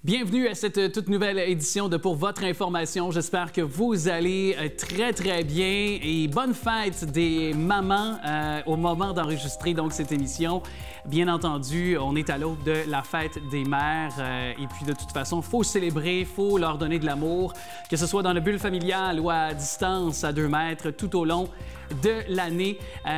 Bienvenue à cette toute nouvelle édition de Pour votre information. J'espère que vous allez très, très bien et bonne fête des mamans au moment d'enregistrer donc cette émission. Bien entendu, on est à l'aube de la fête des mères et puis de toute façon, il faut célébrer, il faut leur donner de l'amour, que ce soit dans le bulle familiale ou à distance, à 2 mètres, tout au long de l'année.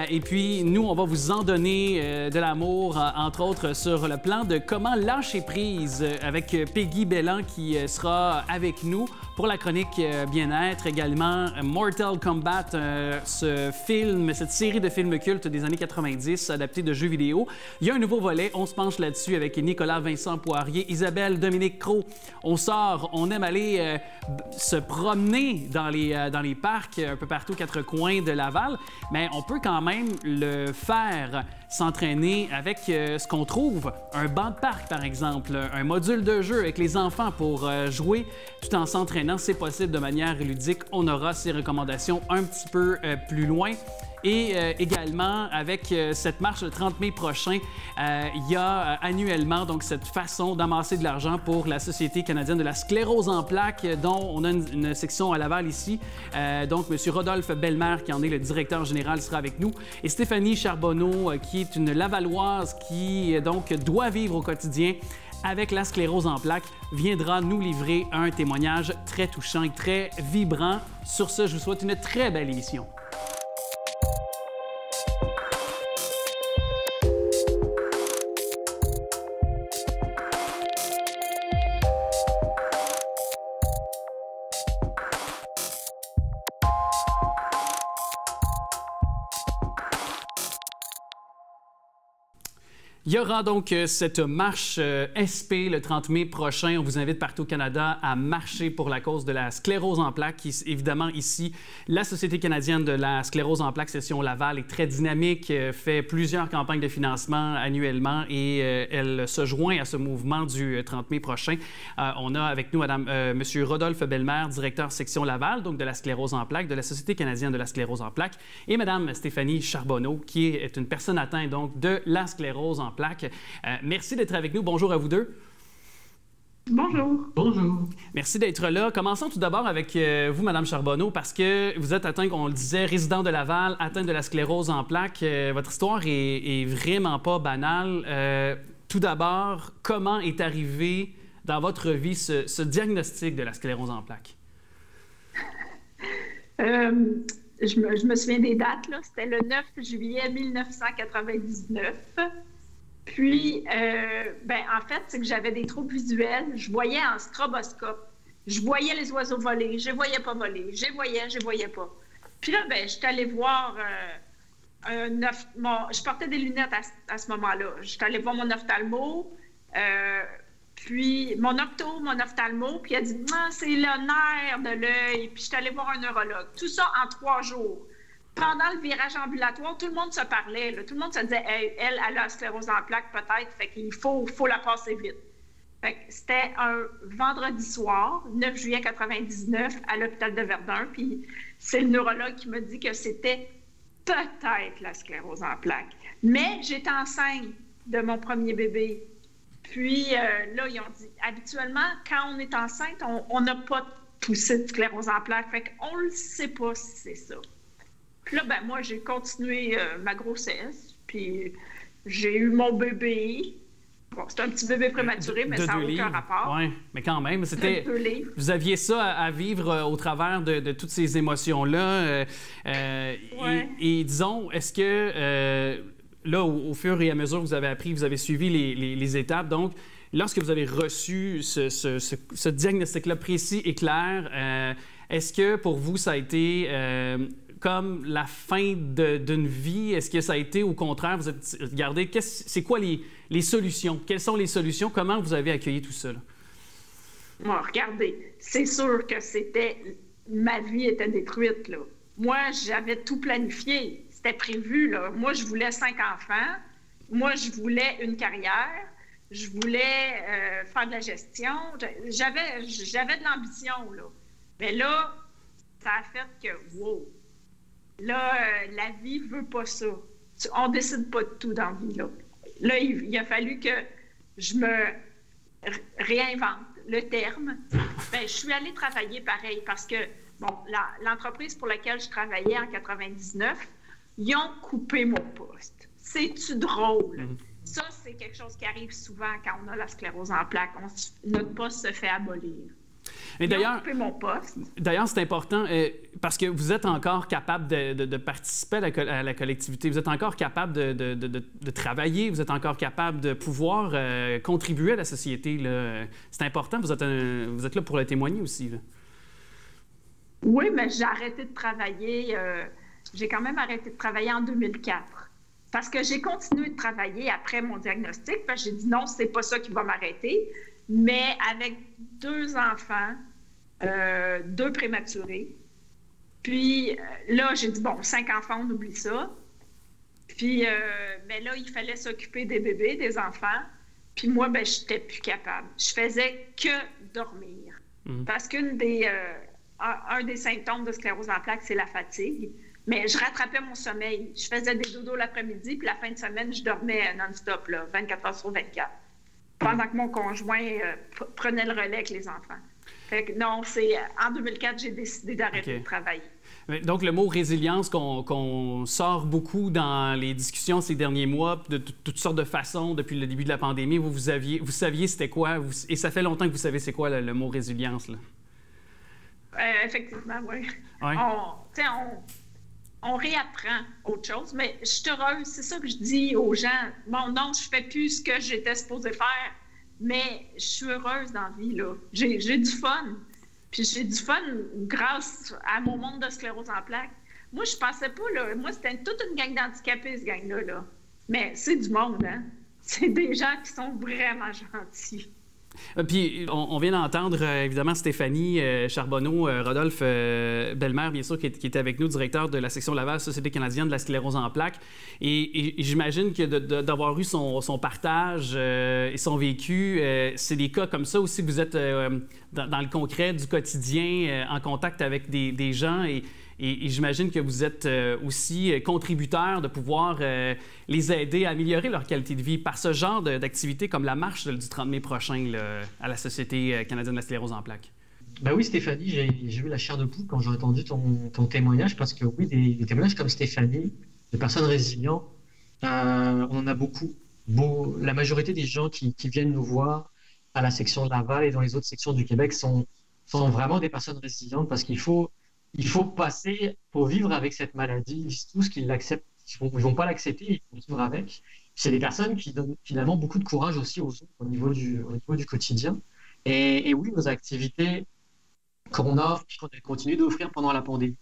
Et puis, nous, on va vous en donner de l'amour, entre autres, sur le plan de comment lâcher prise avec Peggy Bellan qui sera avec nous pour la chronique bien-être. Également, Mortal Kombat, ce film, cette série de films cultes des années 90 adaptés de jeux vidéo. Il y a un nouveau volet, on se penche là-dessus avec Nicolas Vincent Poirier, Isabelle Dominique Cros. On sort, on aime aller se promener dans les parcs un peu partout aux 4 coins de Laval, mais on peut quand même le faire s'entraîner avec ce qu'on trouve, un banc de parc par exemple, un module de jeu avec les enfants pour jouer tout en s'entraînant. C'est possible de manière ludique. On aura ces recommandations un petit peu plus loin. Et également, avec cette marche le 30 mai prochain, il y a annuellement donc cette façon d'amasser de l'argent pour la Société canadienne de la sclérose en plaques, dont on a une section à Laval ici. Donc, M. Rodolphe Bellemare, qui en est le directeur général, sera avec nous. Et Stéphanie Charbonneau, qui est une Lavalloise qui donc doit vivre au quotidien avec la sclérose en plaques, viendra nous livrer un témoignage très touchant et très vibrant. Sur ce, je vous souhaite une très belle émission. Il y aura donc cette marche SP le 30 mai prochain. On vous invite partout au Canada à marcher pour la cause de la sclérose en plaques. Qui, évidemment, ici, la Société canadienne de la sclérose en plaques Session Laval est très dynamique, fait plusieurs campagnes de financement annuellement et elle se joint à ce mouvement du 30 mai prochain. On a avec nous M. Rodolphe Bellemare, directeur section Laval, donc de la sclérose en plaques, de la Société canadienne de la sclérose en plaques, et Mme Stéphanie Charbonneau, qui est une personne atteinte donc de la sclérose en plaques. Merci d'être avec nous. Bonjour à vous deux. Bonjour. Bonjour. Merci d'être là. Commençons tout d'abord avec vous, Mme Charbonneau, parce que vous êtes atteint, on le disait, résident de Laval, atteint de la sclérose en plaques. Votre histoire est vraiment pas banale. Tout d'abord, comment est arrivé dans votre vie ce diagnostic de la sclérose en plaques? Je me souviens des dates, là. C'était le 9 juillet 1999. Puis, en fait, c'est que j'avais des troubles visuels. Je voyais en stroboscope. Je voyais les oiseaux voler. Je ne voyais pas voler. Je voyais pas. Puis là, je suis allée voir je portais des lunettes à ce moment-là. Je suis allée voir mon ophtalmo. Puis mon ophtalmo, puis il a dit « c'est le nerf de l'œil », puis je suis allée voir un neurologue. Tout ça en 3 jours. Pendant le virage ambulatoire, tout le monde se parlait. Là. Tout le monde se disait hey, « elle a la sclérose en plaques peut-être, fait qu'il faut la passer vite ». C'était un vendredi soir, 9 juillet 1999, à l'hôpital de Verdun, puis c'est le neurologue qui m'a dit que c'était peut-être la sclérose en plaques. Mais j'étais enceinte de mon premier bébé. Puis là, ils ont dit, habituellement, quand on est enceinte, on n'a pas poussé de sclérose en plaques. Fait qu'on ne sait pas si c'est ça. Puis là, moi, j'ai continué ma grossesse. Puis j'ai eu mon bébé. Bon, c'est un petit bébé prématuré, mais ça n'a aucun rapport. Oui, mais quand même, vous aviez ça à vivre au travers de toutes ces émotions-là. Ouais. Et disons, est-ce que... là, au fur et à mesure que vous avez appris, vous avez suivi les étapes. Donc, lorsque vous avez reçu ce diagnostic-là précis et clair, est-ce que pour vous, ça a été comme la fin d'une vie? Est-ce que ça a été, au contraire, vous êtes regardé, c'est quoi les solutions? Quelles sont les solutions? Comment vous avez accueilli tout ça? Bon, regardez, c'est sûr que ma vie était détruite, là. Moi, j'avais tout planifié. C'était prévu, là. Moi, je voulais 5 enfants. Moi, je voulais une carrière. Je voulais faire de la gestion. J'avais de l'ambition, là. Mais là, ça a fait que, wow! Là, la vie ne veut pas ça. On ne décide pas de tout dans la vie, là. Là, il a fallu que je me réinvente. le terme, ben, je suis allée travailler pareil parce que, bon, l'entreprise pour laquelle je travaillais en 99, ils ont coupé mon poste. C'est-tu drôle? Ça, c'est quelque chose qui arrive souvent quand on a la sclérose en plaques. Notre poste se fait abolir. Et d'ailleurs, c'est important parce que vous êtes encore capable de participer à la collectivité. Vous êtes encore capable de travailler. Vous êtes encore capable de pouvoir contribuer à la société, là. C'est important. Vous êtes là pour le témoigner aussi, là. Oui, mais j'ai arrêté de travailler. J'ai quand même arrêté de travailler en 2004. Parce que j'ai continué de travailler après mon diagnostic. Parce que j'ai dit non, c'est pas ça qui va m'arrêter. Mais avec 2 enfants, 2 prématurés. Puis là, j'ai dit, bon, 5 enfants, on oublie ça. Puis ben là, il fallait s'occuper des bébés, des enfants. Puis moi, ben, je n'étais plus capable. Je faisais que dormir. Parce qu'un des symptômes de sclérose en plaques, c'est la fatigue. Mais je rattrapais mon sommeil. Je faisais des dodos l'après-midi, puis la fin de semaine, je dormais non-stop, là, 24 heures sur 24. Pendant que mon conjoint prenait le relais avec les enfants. Fait que non, en 2004, j'ai décidé d'arrêter de travailler. Donc, le mot résilience qu'on sort beaucoup dans les discussions ces derniers mois, de toutes sortes de façons, depuis le début de la pandémie, vous saviez c'était quoi, et ça fait longtemps que vous savez c'est quoi le mot résilience, là. Effectivement, oui. Ouais. On réapprend autre chose, mais je suis heureuse. C'est ça que je dis aux gens. Bon, non, je fais plus ce que j'étais supposée faire, mais je suis heureuse dans la vie, là. J'ai du fun. Puis j'ai du fun grâce à mon monde de sclérose en plaques. Moi, je pensais pas, là. Moi, c'était toute une gang d'handicapés, ce gang-là, là. Mais c'est du monde, hein? C'est des gens qui sont vraiment gentils. Puis, on vient d'entendre, évidemment, Stéphanie Charbonneau, Rodolphe Bellemare, bien sûr, qui était avec nous, directeur de la section Laval, Société canadienne de la sclérose en plaques. Et j'imagine que d'avoir eu son partage et son vécu, c'est des cas comme ça aussi que vous êtes dans le concret du quotidien, en contact avec des gens. Et j'imagine que vous êtes aussi contributeur de pouvoir les aider à améliorer leur qualité de vie par ce genre d'activité comme la marche du 30 mai prochain là, à la Société canadienne de la sclérose en plaques. Ben oui, Stéphanie, j'ai eu la chair de poule quand j'ai entendu ton témoignage parce que oui, des témoignages comme Stéphanie, de personnes résilientes, on en a beaucoup. La majorité des gens qui viennent nous voir à la section de Laval et dans les autres sections du Québec sont vraiment des personnes résilientes parce qu'il faut passer pour vivre avec cette maladie. Ils disent tous qu'ils l'acceptent. Ils ne vont pas l'accepter, ils vont vivre avec. C'est des personnes qui donnent finalement beaucoup de courage aussi aux autres au niveau du quotidien. Et oui, nos activités qu'on offre, qu'on a continué d'offrir pendant la pandémie,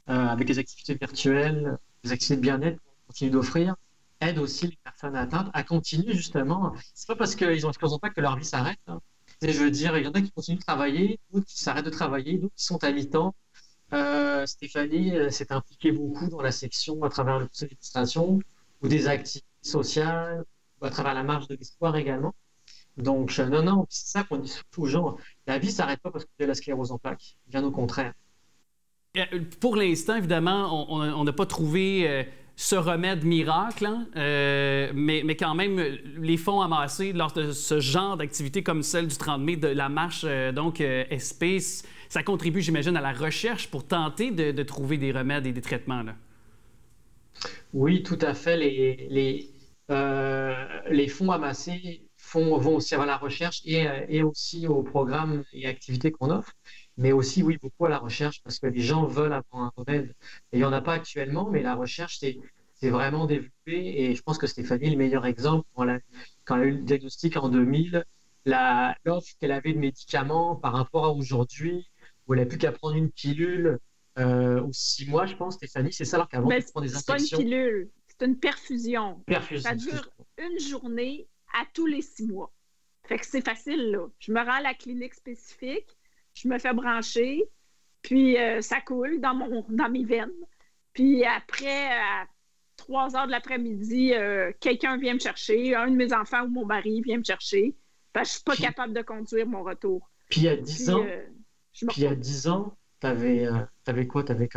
avec les activités virtuelles, les activités de bien-être qu'on continue d'offrir, aident aussi les personnes atteintes à continuer justement. C'est pas parce qu'ils ont une sclérose en plaques que leur vie s'arrête, hein. Je veux dire, il y en a qui continuent de travailler, d'autres qui s'arrêtent de travailler, d'autres qui sont à mi-temps. Stéphanie s'est impliquée beaucoup dans la section à travers le conseil d'administration ou des activités sociales ou à travers la marche de l'espoir également. Donc, non, c'est ça qu'on dit surtout aux gens. La vie ne s'arrête pas parce que vous avez la sclérose en plaques. Bien au contraire. Pour l'instant, évidemment, on n'a pas trouvé ce remède miracle, hein? Mais quand même, les fonds amassés lors de ce genre d'activité comme celle du 30 mai, de la marche, SP, ça contribue, j'imagine, à la recherche pour tenter de trouver des remèdes et des traitements, là. Oui, tout à fait. Les fonds amassés vont aussi à la recherche et aussi aux programmes et activités qu'on offre, mais aussi, oui, beaucoup à la recherche parce que les gens veulent avoir un remède. Et il n'y en a pas actuellement, mais la recherche, c'est vraiment développé. Et je pense que Stéphanie est le meilleur exemple. Quand elle a eu le diagnostic en 2000, l'offre qu'elle avait de médicaments par rapport à aujourd'hui, où elle n'a plus qu'à prendre une pilule ou 6 mois, je pense, Stéphanie, c'est ça, alors qu'avant, elle prend des injections. C'est pas une pilule, c'est une perfusion. Ça dure une journée à tous les 6 mois. Fait que c'est facile, là. Je me rends à la clinique spécifique, je me fais brancher, puis ça coule dans mes veines. Puis après, à 3 heures de l'après-midi, quelqu'un vient me chercher, un de mes enfants ou mon mari vient me chercher, parce que je ne suis pas capable de conduire mon retour. Puis il y a 10 ans, t'avais quoi? T'avais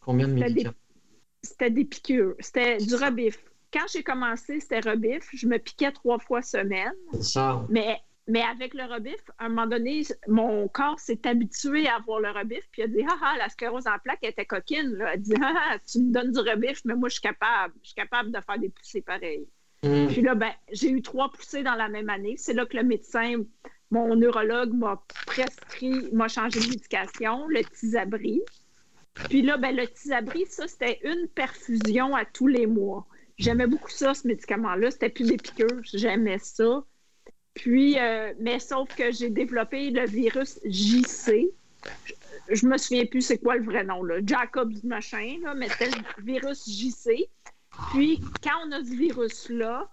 combien de médicaments? C'était des piqûres. C'était du Rebif. Quand j'ai commencé, c'était Rebif. Je me piquais 3 fois semaine. Ça. Mais Mais avec le rebif, à un moment donné, mon corps s'est habitué à avoir le rebif, puis il a dit « Ah, la sclérose en plaques était coquine. » Là. Elle dit « Ah, tu me donnes du rebif, mais moi, je suis capable de faire des poussées pareilles. » Puis là, ben, j'ai eu 3 poussées dans la même année. C'est là que le médecin, mon neurologue, m'a changé de médication, le Tysabri. Puis là, ben, le Tysabri, ça, c'était une perfusion à tous les mois. J'aimais beaucoup ça, ce médicament-là. C'était plus des piqûres. J'aimais ça. Puis, mais sauf que j'ai développé le virus JC. Je me souviens plus c'est quoi le vrai nom, là. Jacobs machin, là, mais c'était le virus JC. Puis, quand on a ce virus-là,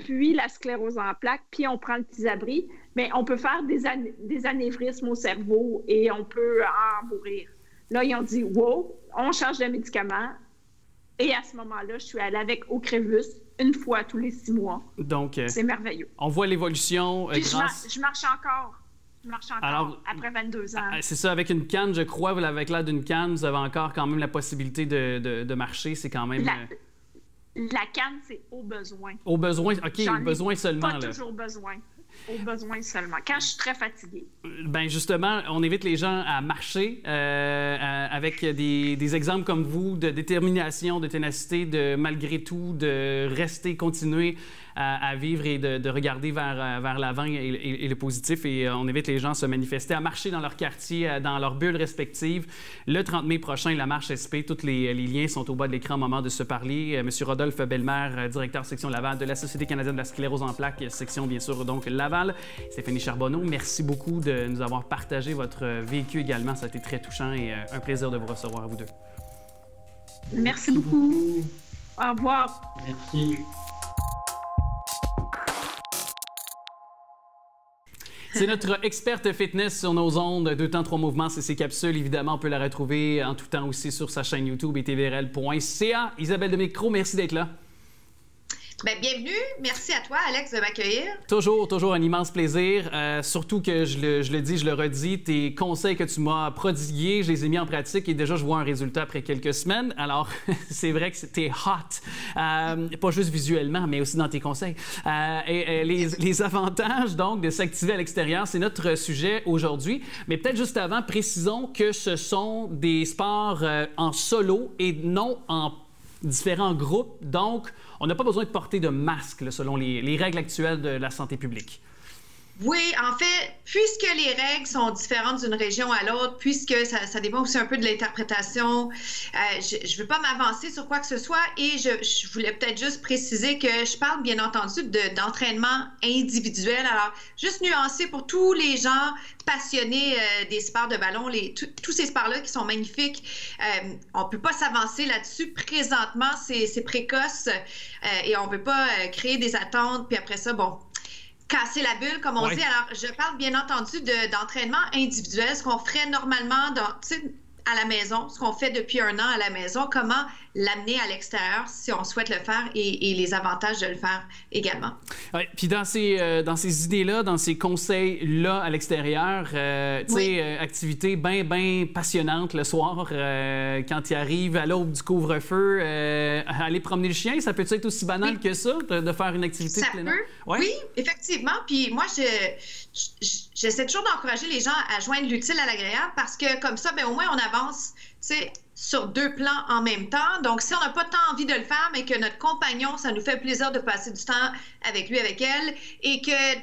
puis la sclérose en plaques, puis on prend le Tysabri, mais on peut faire des anévrismes au cerveau et on peut en mourir. Là, ils ont dit « Wow, on change de médicament. » Et à ce moment-là, je suis allée avec Ocrevus une fois tous les 6 mois. Donc, c'est merveilleux. On voit l'évolution grâce... Je marche encore. Alors, après 22 ans. C'est ça, avec une canne, je crois, avec l'aide d'une canne, vous avez encore quand même la possibilité de marcher. C'est quand même... La canne, c'est au besoin. Au besoin, OK, au besoin seulement. Pas toujours besoin. Au besoin seulement. Quand je suis très fatiguée. Bien, justement, on invite les gens à marcher avec des exemples comme vous de détermination, de ténacité, de malgré tout, de rester, continuer à vivre et de regarder vers l'avant et le positif. Et on invite les gens à se manifester, à marcher dans leur quartier, dans leurs bulles respectives. Le 30 mai prochain, la marche SP, tous les liens sont au bas de l'écran au moment de se parler. Monsieur Rodolphe Bellemare, directeur section Laval de la Société canadienne de la sclérose en plaques, section bien sûr donc Laval. Stéphanie Charbonneau, merci beaucoup de nous avoir partagé votre vécu également. Ça a été très touchant et un plaisir de vous recevoir à vous deux. Merci beaucoup. Au revoir. Merci. C'est notre experte fitness sur nos ondes, 2 temps, 3 mouvements, c'est ses capsules. Évidemment, on peut la retrouver en tout temps aussi sur sa chaîne YouTube et tvrl.ca. Isabelle de Micro, merci d'être là. Bien, bienvenue. Merci à toi, Alex, de m'accueillir. Toujours un immense plaisir. Surtout que je le dis, je le redis, tes conseils que tu m'as prodigués, je les ai mis en pratique et déjà, je vois un résultat après quelques semaines. Alors, c'est vrai que t'es hot. Pas juste visuellement, mais aussi dans tes conseils. Les avantages, donc, de s'activer à l'extérieur, c'est notre sujet aujourd'hui. Mais peut-être juste avant, précisons que ce sont des sports en solo et non en différents groupes. Donc, on n'a pas besoin de porter de masque là, selon les règles actuelles de la santé publique. Oui, en fait, puisque les règles sont différentes d'une région à l'autre, puisque ça dépend aussi un peu de l'interprétation, je ne veux pas m'avancer sur quoi que ce soit et je voulais peut-être juste préciser que je parle bien entendu d'entraînement individuel. Alors, juste nuancer pour tous les gens passionnés des sports de ballon, tous ces sports-là qui sont magnifiques, on ne peut pas s'avancer là-dessus. Présentement, c'est précoce et on ne veut pas créer des attentes, puis après ça, bon, casser la bulle, comme on dit. Alors, je parle bien entendu d'entraînement individuel, ce qu'on ferait normalement à la maison, ce qu'on fait depuis 1 an à la maison, comment l'amener à l'extérieur si on souhaite le faire et les avantages de le faire également. Ouais, puis dans ces idées-là, dans ces conseils-là à l'extérieur, tu sais, activité bien passionnante le soir, quand il arrive à l'aube du couvre-feu, aller promener le chien, ça peut être aussi banal que ça, de faire une activité de plein air? Ouais. Oui, effectivement. Puis moi, j'essaie toujours d'encourager les gens à joindre l'utile à l'agréable parce que comme ça, bien, au moins, on avance, tu sais, sur 2 plans en même temps. Donc, si on n'a pas tant envie de le faire, mais que notre compagnon, ça nous fait plaisir de passer du temps avec lui, avec elle, et que,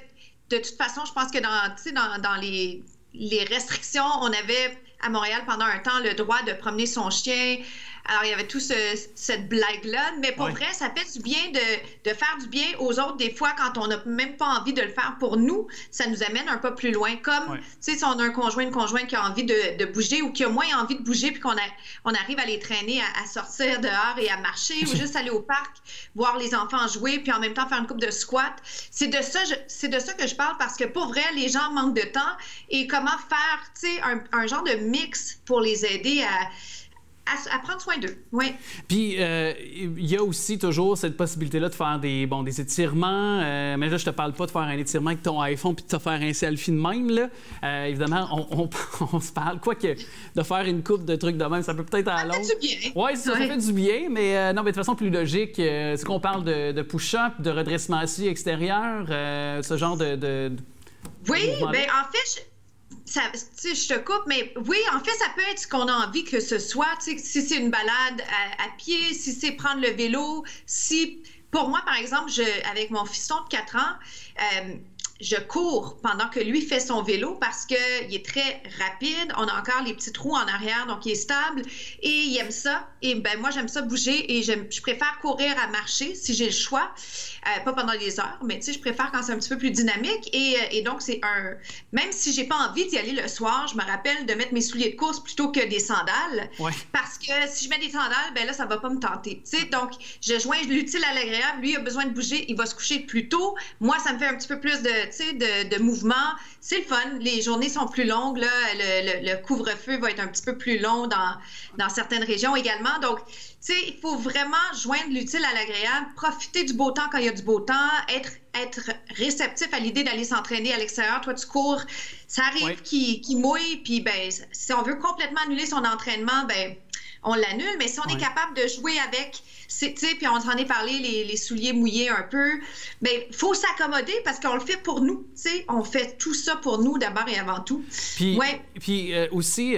de toute façon, je pense que dans les restrictions, on avait à Montréal pendant un temps le droit de promener son chien. Alors, il y avait tout cette blague-là. Mais pour vrai, ça fait du bien de faire du bien aux autres. Des fois, quand on n'a même pas envie de le faire pour nous, ça nous amène un peu plus loin. Comme, tu sais, si on a un conjoint, une conjointe qui a envie de bouger ou qui a moins envie de bouger, puis qu'on arrive à les traîner à sortir dehors et à marcher ou juste aller au parc, voir les enfants jouer, puis en même temps faire une couple de squats. C'est de ça que je parle parce que pour vrai, les gens manquent de temps. Et comment faire, tu sais, un genre de mix pour les aider à prendre soin d'eux, oui. Puis, il y a aussi toujours cette possibilité-là de faire des étirements. Mais là, je te parle pas de faire un étirement avec ton iPhone puis de te faire un selfie de même, là. Évidemment, on se parle. Quoique, de faire une coupe de trucs de même, ça peut peut-être à l'autre. Ça fait du bien. Oui, ça fait du bien, mais non, mais de façon plus logique, c'est qu'on parle de push-up, de redressement assis extérieur, ce genre Oui, bien, en fait, je te coupe, mais oui, en fait, ça peut être ce qu'on a envie que ce soit. Si c'est une balade à pied, si c'est prendre le vélo, si... Pour moi, par exemple, avec mon fiston de 4 ans, je cours pendant que lui fait son vélo parce qu'il est très rapide. On a encore les petits trous en arrière, donc il est stable et il aime ça. Et ben moi, j'aime ça bouger et je préfère courir à marcher si j'ai le choix. Pas pendant des heures, mais tu sais, je préfère quand c'est un petit peu plus dynamique. Et donc, même si j'ai pas envie d'y aller le soir, je me rappelle de mettre mes souliers de course plutôt que des sandales. Ouais. Parce que si je mets des sandales, ben là, ça va pas me tenter. Tu sais, donc, je joins l'utile à l'agréable. Lui, il a besoin de bouger. Il va se coucher plus tôt. Moi, ça me fait un petit peu plus de mouvement. C'est le fun. Les journées sont plus longues. Là. Le couvre-feu va être un petit peu plus long dans certaines régions également. Donc, tu sais, il faut vraiment joindre l'utile à l'agréable, profiter du beau temps quand il y a du beau temps, être réceptif à l'idée d'aller s'entraîner à l'extérieur. Toi, tu cours, ça arrive qu'il mouille, puis ben, si on veut complètement annuler son entraînement, ben, on l'annule. Mais si on est capable de jouer avec, tu sais, puis on s'en est parlé, les souliers mouillés un peu, bien, il faut s'accommoder parce qu'on le fait pour nous, tu sais. On fait tout ça pour nous d'abord et avant tout. Puis, aussi,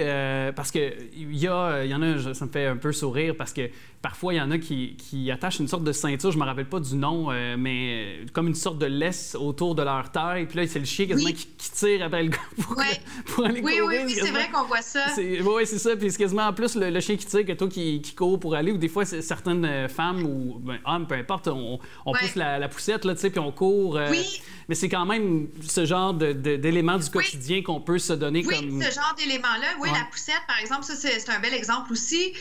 parce qu'il y en a, ça me fait un peu sourire parce que parfois, il y en a qui attachent une sorte de ceinture, je ne me rappelle pas du nom, mais comme une sorte de laisse autour de leur taille. Puis là, c'est le chien quasiment qui tire après le gars pour aller courir. Oui, c'est vrai qu'on voit ça. Oui, c'est ça. Puis c'est quasiment en plus le chien qui tire que toi qui court pour aller. Ou des fois, certaines femmes ou hommes, peu importe, on pousse la poussette, là, tu sais, puis on court. Mais c'est quand même ce genre d'éléments du quotidien qu'on peut se donner comme... Oui, ce genre d'éléments-là. Oui, la poussette, par exemple, ça, c'est un bel exemple aussi.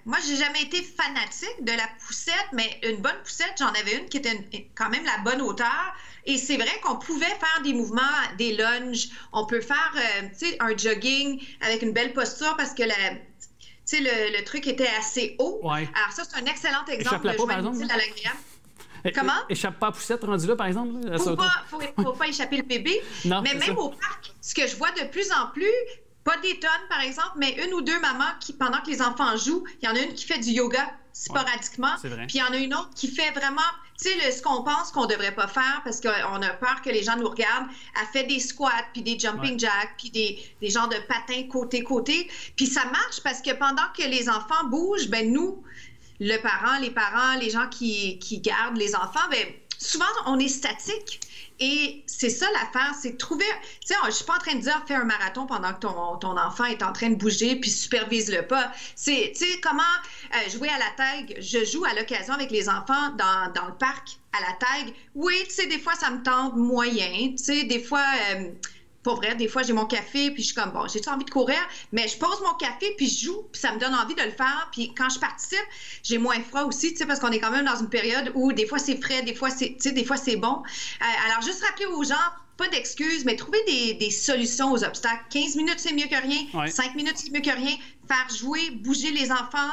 Moi, j'ai jamais été fanatique de la poussette, mais une bonne poussette, j'en avais une qui était quand même la bonne hauteur. Et c'est vrai qu'on pouvait faire des mouvements, des lunges. On peut faire, tu sais, un jogging avec une belle posture parce que tu sais, le truc était assez haut. Ouais. Alors ça, c'est un excellent exemple de joindre l'utile à l'agréable. Comment? Échappe pas à poussette rendu là, par exemple? Faut pas échapper le bébé. Non, mais même au parc, ce que je vois de plus en plus, pas des tonnes, par exemple, mais une ou deux mamans qui, pendant que les enfants jouent, il y en a une qui fait du yoga sporadiquement, puis il y en a une autre qui fait vraiment, tu sais, ce qu'on pense qu'on devrait pas faire parce qu'on a peur que les gens nous regardent. Elle fait des squats, puis des jumping jacks, puis des genres de patins côté-côté. Puis ça marche parce que pendant que les enfants bougent, ben nous, les parents, les gens qui gardent les enfants, ben souvent, on est statique. Et c'est ça l'affaire, c'est de trouver... Tu sais, je suis pas en train de dire fais un marathon pendant que ton enfant est en train de bouger puis supervise-le pas. C'est, tu sais, comment jouer à la tag. Je joue à l'occasion avec les enfants dans le parc à la tag. Oui, tu sais, des fois, ça me tente moyen. Tu sais, des fois... Pour vrai, des fois, j'ai mon café, puis je suis comme, bon, j'ai-tu envie de courir? Mais je pose mon café, puis je joue, puis ça me donne envie de le faire. Puis quand je participe, j'ai moins froid aussi, tu sais, parce qu'on est quand même dans une période où des fois, c'est frais, des fois, c'est bon. Alors, juste rappeler aux gens, pas d'excuses, mais trouver des solutions aux obstacles. 15 minutes, c'est mieux que rien. 5 minutes, c'est mieux que rien. Faire jouer, bouger les enfants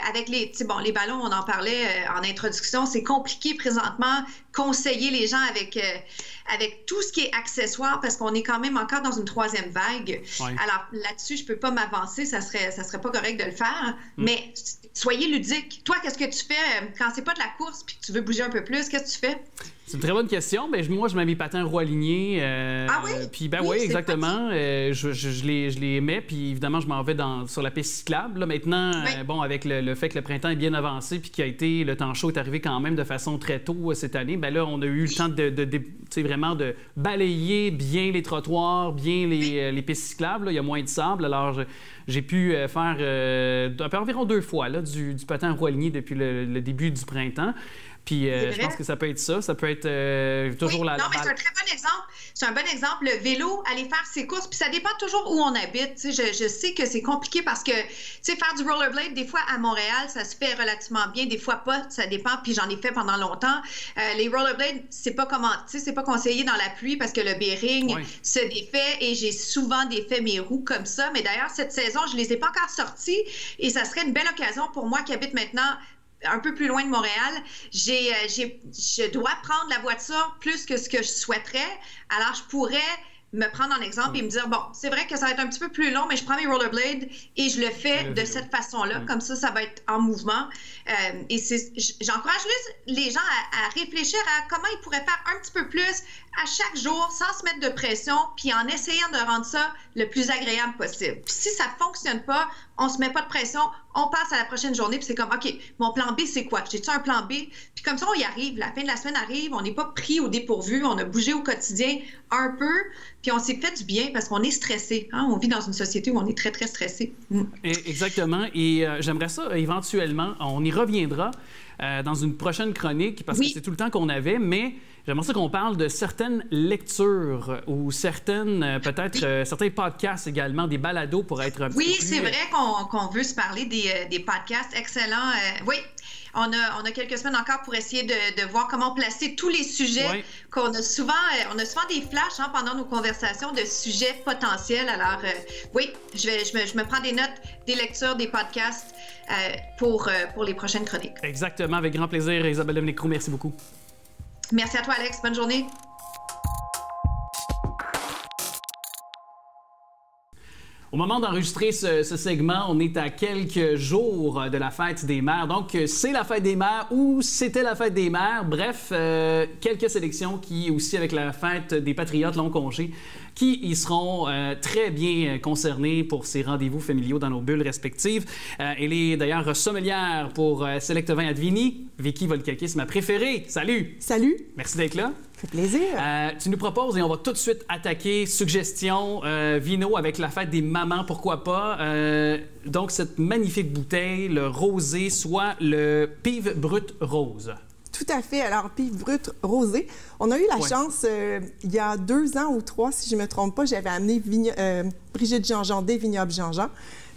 avec les ballons, on en parlait en introduction. C'est compliqué présentement. Conseiller les gens avec tout ce qui est accessoire parce qu'on est quand même encore dans une 3e vague. Alors là-dessus, je peux pas m'avancer. Ça serait pas correct de le faire. Mais soyez ludique. Toi, qu'est-ce que tu fais quand c'est pas de la course puis que tu veux bouger un peu plus? Qu'est-ce que tu fais? C'est une très bonne question. Ben, moi, je mets mes patins roue alignés. Ah oui? Puis, oui, exactement. Je les mets, puis évidemment, je m'en vais sur la piste cyclable. Là, maintenant, bon, avec le fait que le printemps est bien avancé, puis le temps chaud est arrivé quand même de façon très tôt cette année, ben là, on a eu le temps vraiment de balayer bien les trottoirs, bien les pistes cyclables. Là. Il y a moins de sable, alors j'ai pu faire environ 2 fois là, du patin roue aligné depuis le début du printemps. Puis je pense que ça peut être ça. Ça peut être toujours la... Non, mais c'est un très bon exemple. C'est un bon exemple. Le vélo, aller faire ses courses, puis ça dépend toujours où on habite. Tu sais, je sais que c'est compliqué parce que, tu sais, faire du rollerblade, des fois, à Montréal, ça se fait relativement bien. Des fois, pas. Ça dépend. Puis j'en ai fait pendant longtemps. Les rollerblades, c'est pas conseillé dans la pluie parce que le bearing se défait et j'ai souvent défait mes roues comme ça. Mais d'ailleurs, cette saison, je les ai pas encore sorties et ça serait une belle occasion pour moi qui habite maintenant un peu plus loin de Montréal. Je dois prendre la voiture plus que ce que je souhaiterais. Alors, je pourrais me prendre en exemple et me dire, bon, c'est vrai que ça va être un petit peu plus long, mais je prends mes rollerblades et je le fais de cette façon-là. Comme ça va être en mouvement. Et j'encourage les gens à réfléchir à comment ils pourraient faire un petit peu plus à chaque jour sans se mettre de pression, puis en essayant de rendre ça le plus agréable possible. Puis si ça ne fonctionne pas, on ne se met pas de pression, on passe à la prochaine journée, puis c'est comme, OK, mon plan B, c'est quoi? J'ai-tu un plan B? Puis comme ça, on y arrive. La fin de la semaine arrive, on n'est pas pris au dépourvu, on a bougé au quotidien un peu, puis on s'est fait du bien parce qu'on est stressé. Hein? On vit dans une société où on est très, très stressé. Exactement. Et j'aimerais ça, éventuellement, on y reviendra dans une prochaine chronique, parce que c'est tout le temps qu'on avait, mais j'aimerais ça qu'on parle de certaines lectures ou certaines, peut-être, certains podcasts également, des balados pour être un petit peu plus... c'est vrai qu'on veut se parler des podcasts excellents. Oui, on a quelques semaines encore pour essayer de voir comment placer tous les sujets qu'on a souvent... on a souvent des flashs pendant nos conversations de sujets potentiels. Alors, oui, je me prends des notes, des lectures, des podcasts pour les prochaines chroniques. Exactement, avec grand plaisir. Isabelle Demlecroux, merci beaucoup. Merci à toi, Alex. Bonne journée. Au moment d'enregistrer ce segment, on est à quelques jours de la fête des mères. Donc, c'est la fête des mères ou c'était la fête des mères. Bref, quelques sélections qui, aussi avec la fête des patriotes long congé, qui y seront très bien concernés pour ces rendez-vous familiaux dans nos bulles respectives. Elle est d'ailleurs sommelière pour Select Vin Advini. Vicky Volkakis, ma préférée. Salut! Salut! Merci d'être là. Ça fait plaisir. Tu nous proposes, et on va tout de suite attaquer, suggestion, vino avec la fête des mamans, pourquoi pas. Donc, cette magnifique bouteille, le rosé, soit le Pive Brut Rose. Tout à fait. Alors, Pive Brut Rosé. On a eu la chance, il y a 2 ans ou 3, si je ne me trompe pas, j'avais amené Brigitte Jean-Jean des Vignobles Jean-Jean,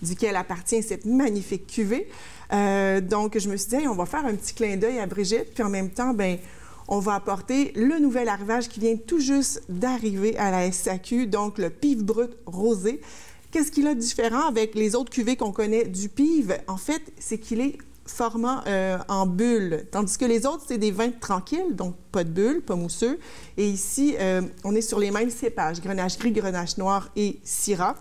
duquel appartient cette magnifique cuvée. Donc, je me suis dit, hey, on va faire un petit clin d'œil à Brigitte, puis en même temps, bien, on va apporter le nouvel arrivage qui vient tout juste d'arriver à la SAQ, donc le Pive Brut Rosé. Qu'est-ce qu'il a de différent avec les autres cuvées qu'on connaît du Pive? En fait, c'est qu'il est format en bulle, tandis que les autres, c'est des vins tranquilles, donc pas de bulles, pas mousseux. Et ici, on est sur les mêmes cépages, Grenache gris, Grenache noir et Syrah.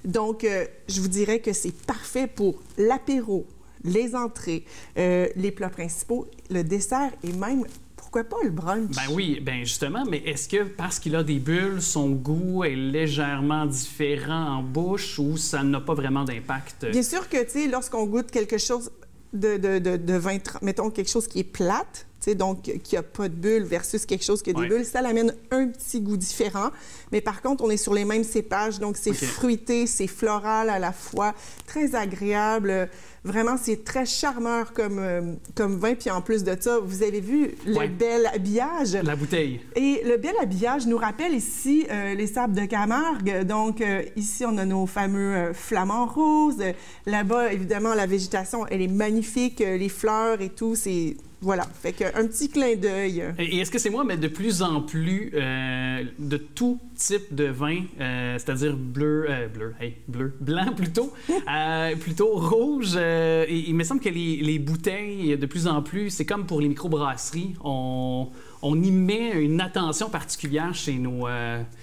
Donc, je vous dirais que c'est parfait pour l'apéro, les entrées, les plats principaux, le dessert et même, pourquoi pas, le brunch? Ben oui, ben justement, mais est-ce que parce qu'il a des bulles, son goût est légèrement différent en bouche ou ça n'a pas vraiment d'impact? Bien sûr que, tu sais, lorsqu'on goûte quelque chose de vin, mettons quelque chose qui est plate, donc qui n'a pas de bulles versus quelque chose qui a des bulles, ça l'amène un petit goût différent. Mais par contre, on est sur les mêmes cépages, donc c'est fruité, c'est floral à la fois, très agréable. Vraiment, c'est très charmeur comme vin. Puis en plus de ça, vous avez vu le bel habillage. La bouteille. Et le bel habillage nous rappelle ici les sables de Camargue. Donc ici, on a nos fameux flamants roses. Là-bas, évidemment, la végétation, elle est magnifique. Les fleurs et tout, c'est... Voilà, fait qu'un petit clin d'œil. Et est-ce que c'est moi, mais de plus en plus de tout type de vin, c'est-à-dire blanc plutôt, plutôt rouge. Et il me semble que les bouteilles, de plus en plus, c'est comme pour les microbrasseries, on y met une attention particulière chez nos...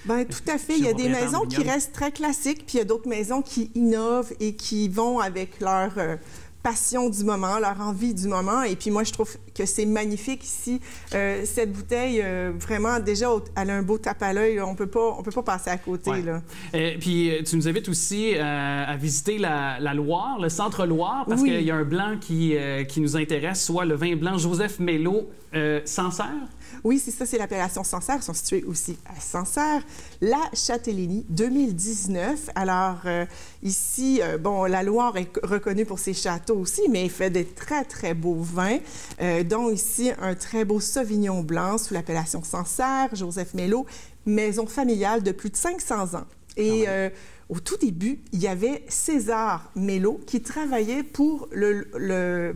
Bien, tout à fait. Il y a des maisons qui restent très classiques, puis il y a d'autres maisons qui innovent et qui vont avec leur... passion du moment, leur envie du moment. Et puis moi, je trouve que c'est magnifique ici. Cette bouteille, vraiment, déjà, elle a un beau tape à l'œil. On peut pas passer à côté. Là. Puis tu nous invites aussi à visiter la Loire, le centre Loire, parce qu'il y a un blanc qui nous intéresse, soit le vin blanc Joseph Mello Sancerre. Oui, c'est ça, c'est l'appellation Sancerre. Ils sont situés aussi à Sancerre. La Châtellenie 2019. Alors, ici, bon, la Loire est reconnue pour ses châteaux aussi, mais il fait des très, très beaux vins, dont ici un très beau Sauvignon blanc sous l'appellation Sancerre, Joseph Mello, maison familiale de plus de 500 ans. Et au tout début, il y avait César Mello qui travaillait pour le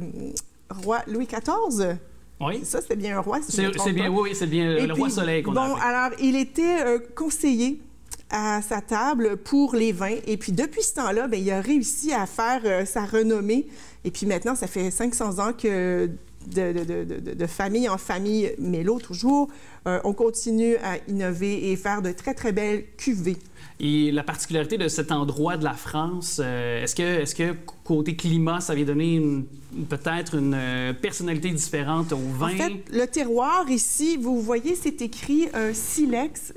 roi Louis XIV. Oui. Ça, c'était bien un roi, si c'est bien, oui, c'est bien le roi Soleil qu'on a. Bon, alors, il était conseiller à sa table pour les vins. Et puis, depuis ce temps-là, bien, il a réussi à faire sa renommée. Et puis, maintenant, ça fait 500 ans que de famille en famille Mélo, toujours. On continue à innover et faire de très, très belles cuvées. Et la particularité de cet endroit de la France, est-ce que côté climat, ça vient donner peut-être une personnalité différente au vin? En fait, le terroir ici, vous voyez, c'est écrit silex.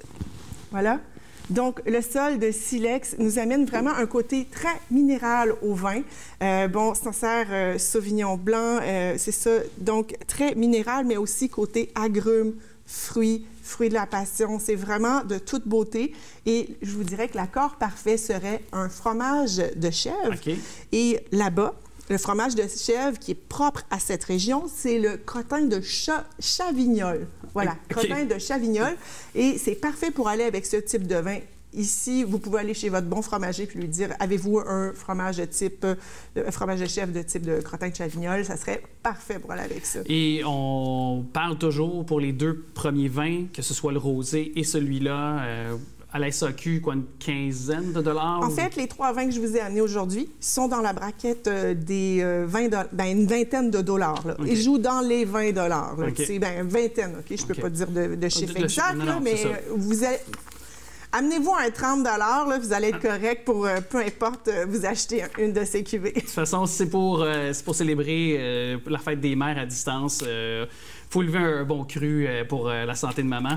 Voilà. Donc, le sol de silex nous amène vraiment un côté très minéral au vin. Bon, Sancerre Sauvignon blanc, c'est ça. Donc, très minéral, mais aussi côté agrumes, fruits de la passion. C'est vraiment de toute beauté. Et je vous dirais que l'accord parfait serait un fromage de chèvre. Okay. Et là-bas, le fromage de chèvre qui est propre à cette région, c'est le crottin de Chavignol. Voilà, okay. Crottin de Chavignol. Et c'est parfait pour aller avec ce type de vin. Ici, vous pouvez aller chez votre bon fromager puis lui dire, avez-vous un fromage de chèvre de type de crottin de Chavignol? Ça serait parfait pour aller avec ça. Et on parle toujours pour les 2 premiers vins, que ce soit le rosé et celui-là, à la SAQ, quoi, une quinzaine de dollars? En fait, les 3 vins que je vous ai amenés aujourd'hui sont dans la braquette des une vingtaine de dollars. Là. Okay. Ils jouent dans les 20 dollars. Okay. C'est vingtaine, OK? Je ne peux pas dire de chiffre exact, non, mais vous allez... Amenez-vous un 30 là, vous allez être correct pour, peu importe, vous acheter une de ces cuvées. De toute façon, c'est pour célébrer la fête des mères à distance. Faut lever un bon cru pour la santé de maman,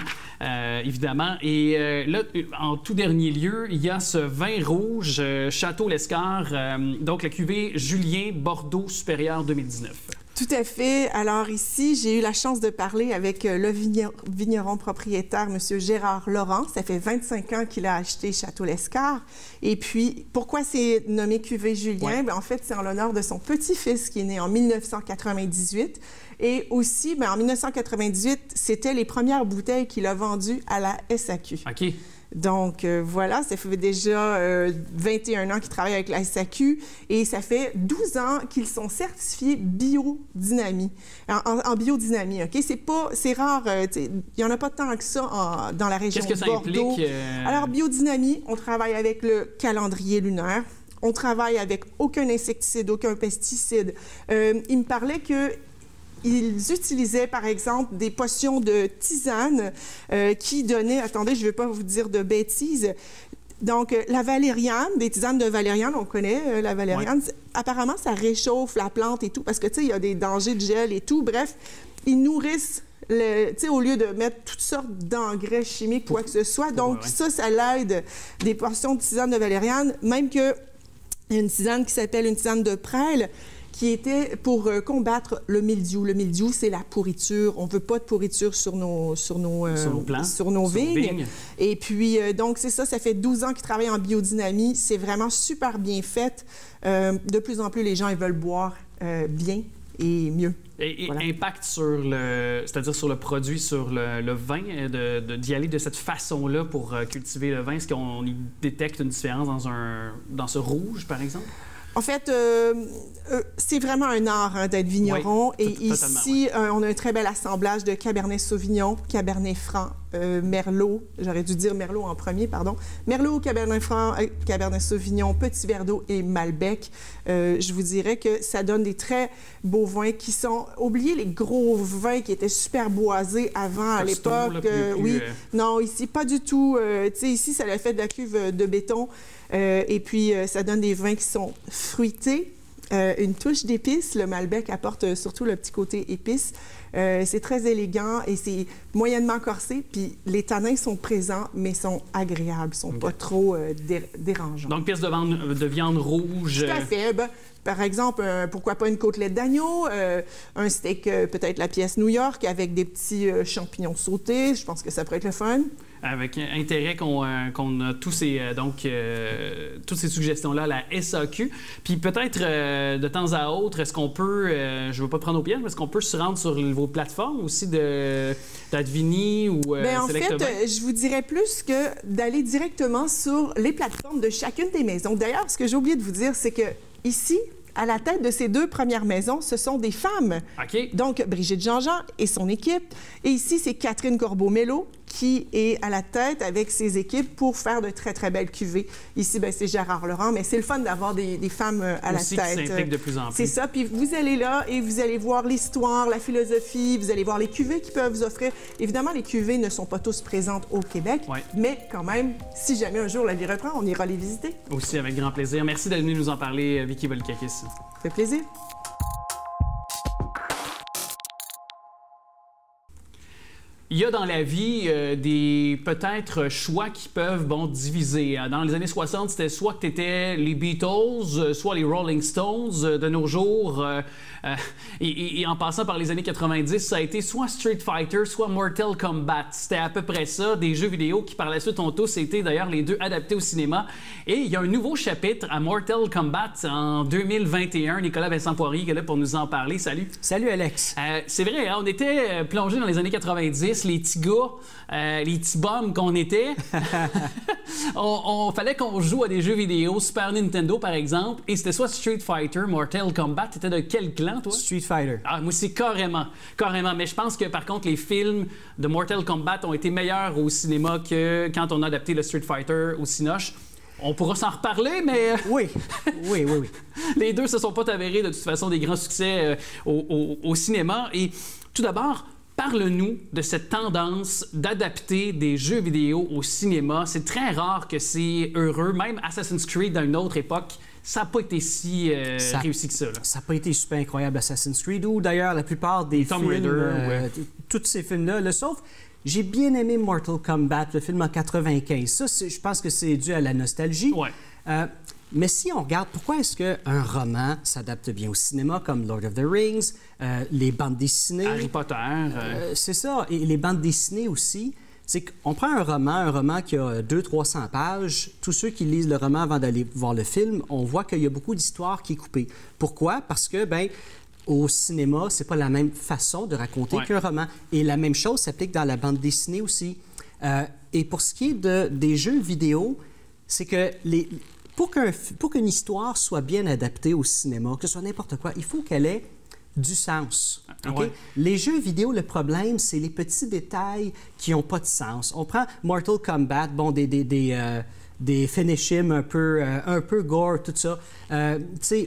évidemment. Et là, en tout dernier lieu, il y a ce vin rouge Château Lescar, donc la cuvée Julien Bordeaux Supérieur 2019. Tout à fait. Alors ici, j'ai eu la chance de parler avec le vigneron propriétaire, M. Gérard Laurent. Ça fait 25 ans qu'il a acheté Château Lescar. Et puis, pourquoi c'est nommé cuvée Julien? Ouais. Bien, en fait, c'est en l'honneur de son petit-fils qui est né en 1998. Et aussi, bien, en 1998, c'était les premières bouteilles qu'il a vendues à la SAQ. OK. Donc, voilà, ça fait déjà 21 ans qu'ils travaillent avec la SAQ et ça fait 12 ans qu'ils sont certifiés biodynamie, en biodynamie, OK? C'est rare, il n'y en a pas tant que ça dans la région de Bordeaux. Qu'est-ce que ça implique? Alors, biodynamie, on travaille avec le calendrier lunaire. On travaille avec aucun insecticide, aucun pesticide. Il me parlait que ils utilisaient, par exemple, des potions de tisane qui donnaient... Attendez, je ne vais pas vous dire de bêtises. Donc, la valériane, des tisanes de valériane, on connaît la valériane. Ouais. Apparemment, ça réchauffe la plante et tout, parce que, tu sais, il y a des dangers de gel et tout. Bref, ils nourrissent, au lieu de mettre toutes sortes d'engrais chimiques, quoi que ce soit. Donc, ça l'aide des potions de tisane de valériane. Même qu'il y a une tisane qui s'appelle une tisane de prêle, qui était pour combattre le mildiou. Le mildiou, c'est la pourriture. On ne veut pas de pourriture sur nos plants, sur nos vignes. Et puis, donc, c'est ça, ça fait 12 ans qu'ils travaillent en biodynamie. C'est vraiment super bien fait. De plus en plus, les gens, ils veulent boire bien et mieux. Et voilà. Impact sur c'est-à-dire sur le produit, sur le vin, d'y aller de cette façon-là pour cultiver le vin. Est-ce qu'on y détecte une différence dans ce rouge, par exemple? En fait, c'est vraiment un art d'être vigneron. Oui, et ici, on a un très bel assemblage de Cabernet Sauvignon, Cabernet Franc, Merlot. J'aurais dû dire Merlot en premier, pardon. Merlot, Cabernet Franc, Cabernet Sauvignon, Petit Verdot et Malbec. Je vous dirais que ça donne des très beaux vins qui sont... Oubliez les gros vins qui étaient super boisés avant, à l'époque. Oui, non, ici, pas du tout. Tu sais, ici, ça l'a fait de la cuve de béton. Et puis, ça donne des vins qui sont fruités, une touche d'épices. Le Malbec apporte surtout le petit côté épice. C'est très élégant et c'est moyennement corsé. Puis les tanins sont présents, mais sont agréables, sont pas trop dérangeants. Donc, pièce de viande rouge. Tout à fait. Ben, par exemple, pourquoi pas une côtelette d'agneau, un steak, peut-être la pièce New York avec des petits champignons sautés. Je pense que ça pourrait être le fun. Avec intérêt qu'on a toutes ces suggestions-là à la SAQ. Puis peut-être, de temps à autre, est-ce qu'on peut, je ne veux pas prendre au piège, mais est-ce qu'on peut se rendre sur vos plateformes aussi d'Advini ou en fait, je vous dirais plus que d'aller directement sur les plateformes de chacune des maisons. D'ailleurs, ce que j'ai oublié de vous dire, c'est que ici, à la tête de ces 2 premières maisons, ce sont des femmes. OK. Donc, Brigitte Jean-Jean et son équipe. Et ici, c'est Catherine Corbeau-Mello qui est à la tête avec ses équipes pour faire de très, très belles cuvées. Ici, c'est Gérard Laurent, mais c'est le fun d'avoir des femmes à aussi la tête. Qui s'impliquent de plus en plus. C'est ça. Puis vous allez là et vous allez voir l'histoire, la philosophie, vous allez voir les cuvées qu'ils peuvent vous offrir. Évidemment, les cuvées ne sont pas tous présentes au Québec, mais quand même, si jamais un jour la vie reprend, on ira les visiter. Aussi, avec grand plaisir. Merci d'être venue nous en parler, Vicky Volkakis. Ça fait plaisir. Il y a dans la vie des peut-être choix qui peuvent diviser. Dans les années 60, c'était soit que tu étais les Beatles, soit les Rolling Stones. De nos jours, et en passant par les années 90, ça a été soit Street Fighter, soit Mortal Kombat. C'était à peu près ça, des jeux vidéo qui par la suite ont tous été d'ailleurs les deux adaptés au cinéma. Et il y a un nouveau chapitre à Mortal Kombat en 2021. Nicolas Vincent-Poirier qui est là pour nous en parler. Salut. Salut Alex. C'est vrai, hein, on était plongé dans les années 90, les petits gars, les petits bums qu'on était. on fallait qu'on joue à des jeux vidéo, Super Nintendo par exemple, et c'était soit Street Fighter, Mortal Kombat. T'étais de quel clan, toi? Street Fighter. Ah, moi, c'est carrément. Mais je pense que, par contre, les films de Mortal Kombat ont été meilleurs au cinéma que quand on a adapté le Street Fighter au Cinoche. On pourra s'en reparler, mais... Oui. Les deux se sont pas avérés, de toute façon, des grands succès au cinéma. Et tout d'abord, parle-nous de cette tendance d'adapter des jeux vidéo au cinéma. C'est très rare que c'est heureux. Même Assassin's Creed, dans une autre époque, ça n'a pas été si réussi que ça. Là. Ça n'a pas été super incroyable, Assassin's Creed, ou d'ailleurs la plupart des Tomb films, Raider, tous ces films-là, sauf... J'ai bien aimé Mortal Kombat, le film en 95. Ça, je pense que c'est dû à la nostalgie. Ouais. Mais si on regarde, pourquoi est-ce qu'un roman s'adapte bien au cinéma, comme Lord of the Rings, les bandes dessinées... Harry Potter. C'est ça. Et les bandes dessinées aussi, c'est qu'on prend un roman qui a 200-300 pages. Tous ceux qui lisent le roman avant d'aller voir le film, on voit qu'il y a beaucoup d'histoires qui est coupée. Pourquoi? Parce que, au cinéma, c'est pas la même façon de raconter qu'un roman. Et la même chose s'applique dans la bande dessinée aussi. Et pour ce qui est des jeux vidéo, c'est que pour qu'une histoire soit bien adaptée au cinéma, que ce soit n'importe quoi, il faut qu'elle ait du sens. Okay? Ouais. Les jeux vidéo, le problème, c'est les petits détails qui n'ont pas de sens. On prend Mortal Kombat, des finish-him un peu gore, tout ça.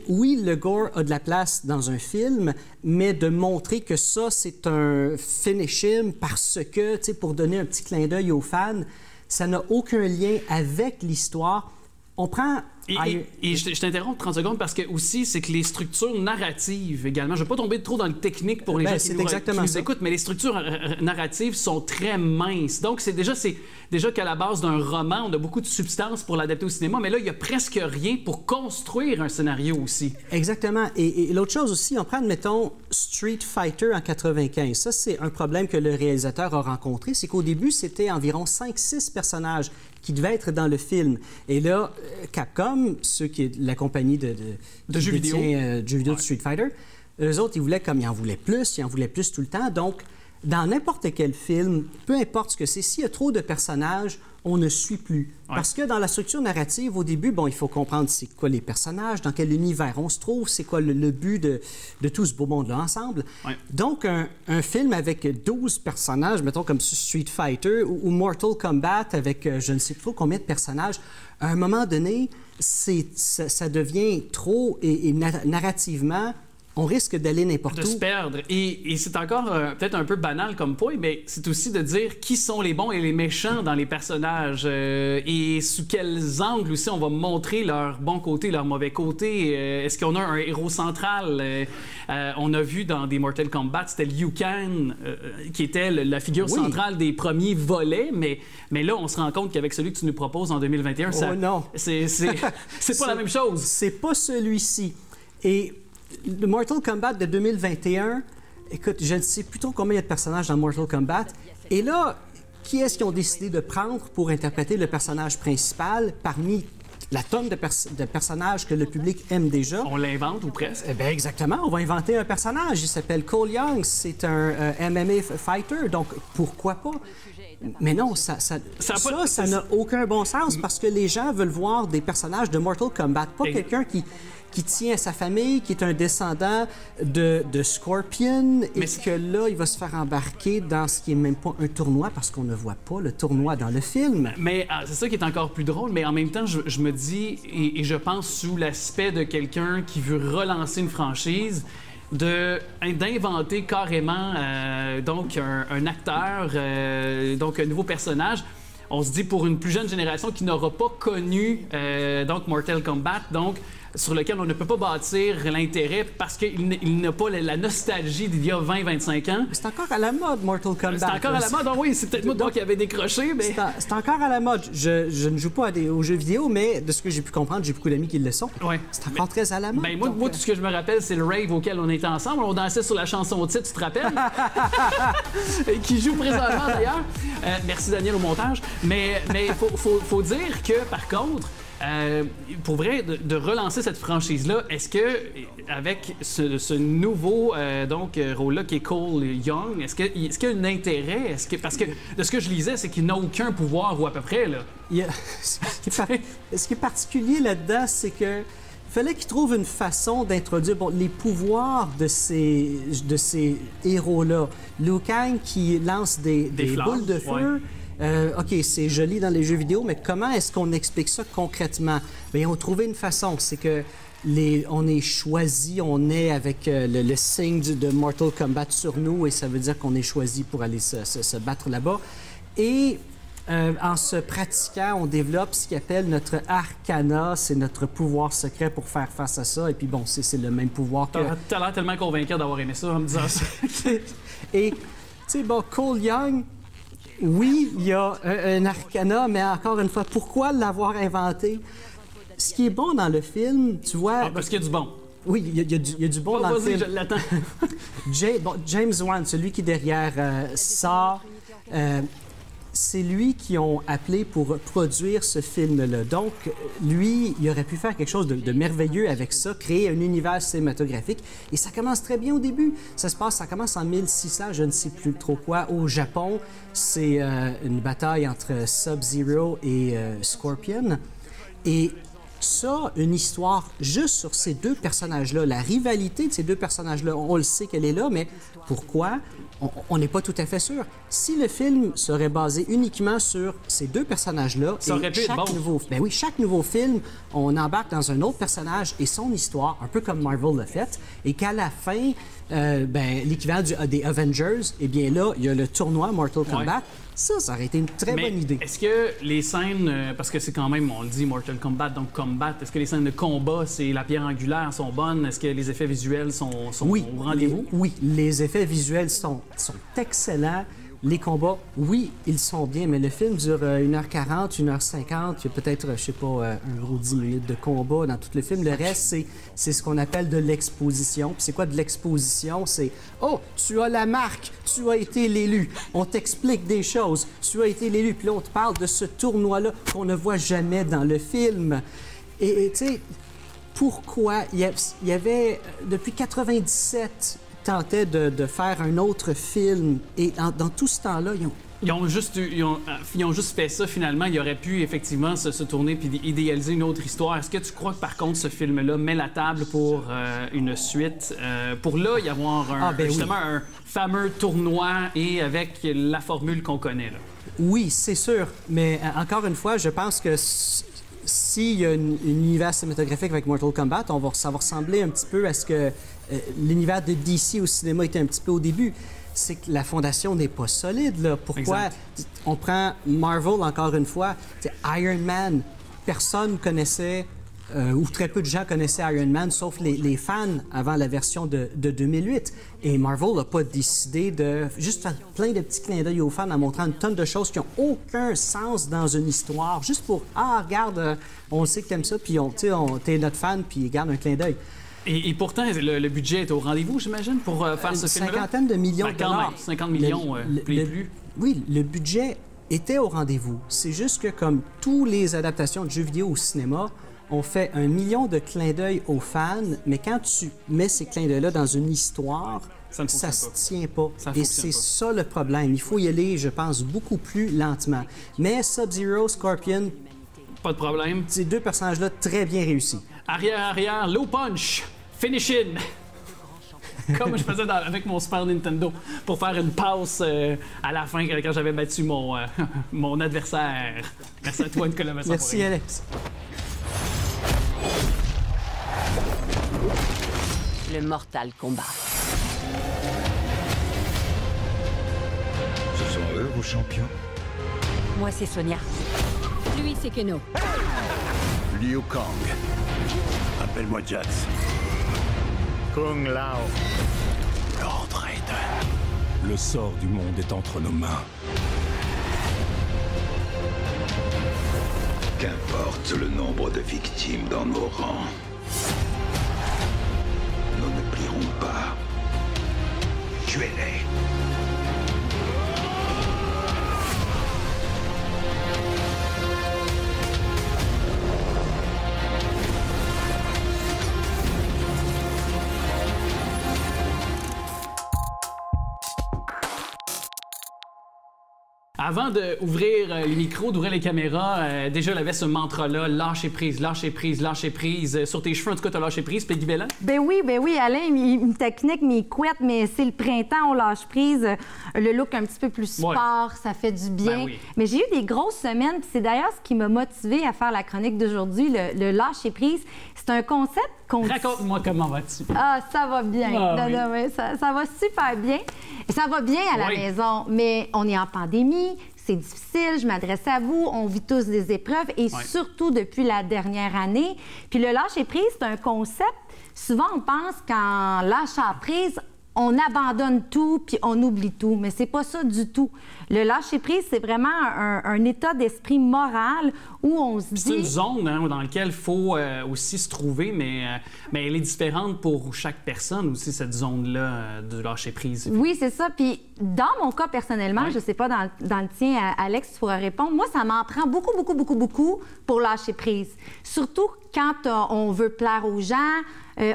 Oui, le gore a de la place dans un film, mais de montrer que ça, c'est un finish-him parce que, pour donner un petit clin d'œil aux fans, ça n'a aucun lien avec l'histoire. On prend... Et je t'interromps 30 secondes parce que aussi, c'est que les structures narratives également, je ne vais pas tomber trop dans le technique pour les gens qui nous écoutent, mais les structures narratives sont très minces. Donc, c'est déjà qu'à la base d'un roman, on a beaucoup de substance pour l'adapter au cinéma, mais là, il n'y a presque rien pour construire un scénario aussi. Exactement. Et l'autre chose aussi, on prend, admettons, Street Fighter en 95. Ça, c'est un problème que le réalisateur a rencontré, c'est qu'au début, c'était environ 5-6 personnages qui devaient être dans le film. Et là, Capcom, la compagnie de jeux vidéo, de Street Fighter, eux autres, ils en voulaient plus tout le temps. Donc, dans n'importe quel film, peu importe ce que c'est, s'il y a trop de personnages, on ne suit plus. Ouais. Parce que dans la structure narrative, au début, il faut comprendre c'est quoi les personnages, dans quel univers on se trouve, c'est quoi le but de tout ce beau monde-là ensemble. Ouais. Donc, un film avec 12 personnages, mettons comme Street Fighter ou Mortal Kombat avec je ne sais pas combien de personnages, à un moment donné, ça devient trop et narrativement, on risque d'aller n'importe où. De se perdre. Et c'est encore peut-être un peu banal comme point, mais c'est aussi de dire qui sont les bons et les méchants dans les personnages et sous quels angles aussi on va montrer leur bon côté, leur mauvais côté. Est-ce qu'on a un héros central? On a vu dans des Mortal Kombat, c'était Liu Kang qui était la figure centrale des premiers volets, mais là, on se rend compte qu'avec celui que tu nous proposes en 2021, non. c'est pas la même chose. C'est pas celui-ci. Et le Mortal Kombat de 2021, écoute, je ne sais plus trop combien il y a de personnages dans Mortal Kombat. Et là, qui est-ce qu'ils ont décidé de prendre pour interpréter le personnage principal parmi la tonne de personnages que le public aime déjà? On l'invente ou presque? Eh bien, exactement. On va inventer un personnage. Il s'appelle Cole Young. C'est un MMA fighter. Donc, pourquoi pas? Mais non, ça n'a aucun bon sens parce que les gens veulent voir des personnages de Mortal Kombat, pas quelqu'un qui tient à sa famille, qui est un descendant de Scorpion, et que là, il va se faire embarquer dans ce qui est même pas un tournoi, parce qu'on ne voit pas le tournoi dans le film. Mais c'est ça qui est encore plus drôle, mais en même temps, je me dis, et je pense sous l'aspect de quelqu'un qui veut relancer une franchise, d'inventer carrément donc un acteur, donc un nouveau personnage. On se dit pour une plus jeune génération qui n'aura pas connu donc Mortal Kombat, donc sur lequel on ne peut pas bâtir l'intérêt parce qu'il n'a pas la nostalgie d'il y a 20-25 ans. C'est encore à la mode, Mortal Kombat. C'est encore à la mode, oui, c'est peut-être moi qui avait décroché, mais... C'est encore à la mode. Je ne joue pas aux jeux vidéo, mais de ce que j'ai pu comprendre, j'ai beaucoup d'amis qui le sont. Ouais. C'est encore très à la mode. Ben, moi, tout ce que je me rappelle, c'est le rave auquel on était ensemble. On dansait sur la chanson titre, tu te rappelles? Qui joue présentement, d'ailleurs. Merci, Daniel, au montage. Mais faut dire que, par contre, pour vrai, de relancer cette franchise-là, est-ce que, avec ce nouveau rôle-là qui est Cole Young, est-ce qu'il y a un intérêt? Parce que de ce que je lisais, c'est qu'il n'a aucun pouvoir, ou à peu près, là. Ce qui est particulier là-dedans, c'est que fallait qu'il trouve une façon d'introduire les pouvoirs de ces héros-là. Liu Kang qui lance des boules de feu. Ouais. OK, c'est joli dans les jeux vidéo, mais comment est-ce qu'on explique ça concrètement? Bien, on a trouvé une façon. C'est que on est choisi, on est avec le signe de Mortal Kombat sur nous, et ça veut dire qu'on est choisi pour aller se battre là-bas. Et en se pratiquant, on développe ce qu'on appelle notre arcana, c'est notre pouvoir secret pour faire face à ça. Et puis bon, c'est le même pouvoir que... T'as l'air tellement convaincu d'avoir aimé ça en me disant ça. Et, tu sais, bon, Cole Young... Oui, il y a un arcana, mais encore une fois, pourquoi l'avoir inventé? Ce qui est bon dans le film, tu vois... parce qu'il y a du bon. Oui, il y a du bon dans le film. Vas-y, je l'attends. James Wan, celui qui est derrière ça, c'est lui qui ont appelé pour produire ce film-là. Donc, lui, il aurait pu faire quelque chose de merveilleux avec ça, créer un univers cinématographique. Et ça commence très bien au début. Ça commence en 1600, je ne sais plus trop quoi, au Japon. C'est une bataille entre Sub-Zero et Scorpion. Et ça, une histoire juste sur ces deux personnages-là, la rivalité de ces deux personnages-là, on le sait qu'elle est là, mais pourquoi? On n'est pas tout à fait sûr. Si le film serait basé uniquement sur ces deux personnages-là, ça aurait pu être bon. Chaque nouveau film, on embarque dans un autre personnage et son histoire, un peu comme Marvel l'a fait, et qu'à la fin, l'équivalent des Avengers, eh bien là, il y a le tournoi Mortal Kombat. Ouais. Ça aurait été une très bonne idée. Est-ce que les scènes, parce que c'est quand même, on le dit, Mortal Kombat, donc combat, est-ce que les scènes de combat, c'est la pierre angulaire, sont bonnes? Est-ce que les effets visuels sont au rendez-vous? Oui, les effets visuels sont excellents. Les combats, oui, ils sont bien, mais le film dure 1h40, 1h50. Il y a peut-être, je sais pas, un gros 10 minutes de combat dans tout le film. Le reste, c'est ce qu'on appelle de l'exposition. Puis c'est quoi de l'exposition? C'est « Oh, tu as la marque, tu as été l'élu. On t'explique des choses, tu as été l'élu. » Puis là, on te parle de ce tournoi-là qu'on ne voit jamais dans le film. Et tu sais, pourquoi? Il y avait, depuis 97... tentait de faire un autre film, et dans tout ce temps-là, ils ont juste fait ça, finalement. Ils auraient pu, effectivement, se tourner puis idéaliser une autre histoire. Est-ce que tu crois que, par contre, ce film-là met la table pour une suite, pour là y avoir un fameux tournoi et avec la formule qu'on connaît, là? Oui, c'est sûr, mais encore une fois, je pense que s'il y a un univers cinématographique avec Mortal Kombat, ça va ressembler un petit peu à ce que l'univers de DC au cinéma était un petit peu au début. C'est que la fondation n'est pas solide, là. Pourquoi? On prend Marvel, encore une fois. Iron Man, personne connaissait, ou très peu de gens connaissaient Iron Man, sauf les fans avant la version de 2008. Et Marvel n'a pas décidé de juste faire plein de petits clins d'œil aux fans en montrant une tonne de choses qui n'ont aucun sens dans une histoire, juste pour « Ah, regarde, on sait que t'aimes ça, puis t'es notre fan, puis garde un clin d'œil. » Et pourtant, le budget est au rendez-vous, j'imagine, pour faire ce film-là? Une cinquantaine de millions de dollars. Même, 50 millions, plus. Oui, le budget était au rendez-vous. C'est juste que, comme toutes les adaptations de jeux vidéo au cinéma, on fait 1 million de clins d'œil aux fans, mais quand tu mets ces clins d'œil-là dans une histoire, ça se tient pas. Et c'est ça le problème. Il faut y aller, je pense, beaucoup plus lentement. Mais Sub-Zero, Scorpion... Pas de problème. Ces deux personnages-là, très bien réussis. Arrière, low punch, finish in. Comme je faisais avec mon Super Nintendo pour faire une passe à la fin quand j'avais battu mon adversaire. Merci à toi, Nicolas Masson. Merci, Alex. Le Mortal Kombat. Ce sont eux vos champions? Moi, c'est Sonia. Lui, c'est Keno. Liu Kang. Appelle-moi Jax. Kung Lao. Lord Raiden. Le sort du monde est entre nos mains. Qu'importe le nombre de victimes dans nos rangs, nous ne plierons pas. Tuez-les. Avant d'ouvrir les micros, d'ouvrir les caméras, déjà, elle avait ce mantra-là, lâcher prise, lâcher prise, lâcher prise. Sur tes cheveux, en tout cas, t'as lâché prise. Peggy Belland? Ben oui, Alain, il me technique, mais il couette, mais c'est le printemps, on lâche prise. Le look un petit peu plus sport, ça fait du bien. Ben oui. Mais j'ai eu des grosses semaines, puis c'est d'ailleurs ce qui m'a motivée à faire la chronique d'aujourd'hui, le lâcher prise. C'est un concept qu'on... Raconte-moi comment vas-tu? Ah, ça va bien. Ça va super bien. Ça va bien à la maison, mais on est en pandémie, c'est difficile, je m'adresse à vous, on vit tous des épreuves et surtout depuis la dernière année. Puis le lâcher-prise, c'est un concept. Souvent, on pense qu'en lâchant prise, on abandonne tout puis on oublie tout, mais c'est pas ça du tout. Le lâcher-prise, c'est vraiment un état d'esprit moral où on se dit... C'est une zone dans laquelle il faut aussi se trouver, mais elle est différente pour chaque personne aussi, cette zone-là de lâcher-prise. Oui, c'est ça. Puis dans mon cas, personnellement, je sais pas, dans le tien, Alex, tu pourras répondre, moi, ça m'en prend beaucoup pour lâcher prise. Surtout quand on veut plaire aux gens,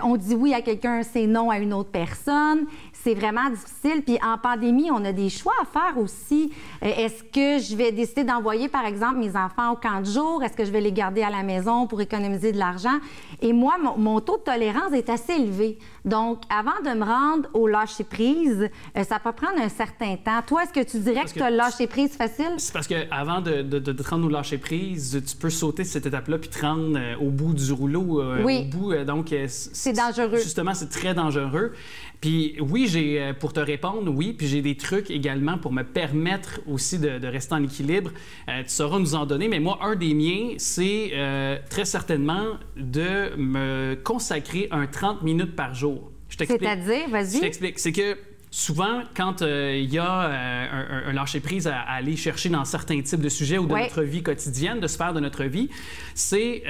on dit oui à quelqu'un, c'est non à une autre personne. C'est vraiment difficile. Puis en pandémie, on a des choix à faire aussi. Est-ce que je vais décider d'envoyer, par exemple, mes enfants au camp de jour? Est-ce que je vais les garder à la maison pour économiser de l'argent? Et moi, mon taux de tolérance est assez élevé. Donc, avant de me rendre au lâcher-prise, ça peut prendre un certain temps. Toi, est-ce que tu dirais que tu as le lâcher-prise facile? C'est parce qu'avant de te rendre au lâcher-prise, tu peux sauter cette étape-là puis te rendre au bout du rouleau. Oui. Au bout, donc, c'est dangereux. Justement, c'est très dangereux. Puis oui, pour te répondre, oui, puis j'ai des trucs également pour me permettre aussi de rester en équilibre. Tu sauras nous en donner, mais moi, un des miens, c'est très certainement de me consacrer 30 minutes par jour. Je t'explique. C'est-à-dire, vas-y. Je t'explique. C'est que souvent, quand il y a un lâcher-prise à aller chercher dans certains types de sujets ou de notre vie quotidienne, de sphères de notre vie, c'est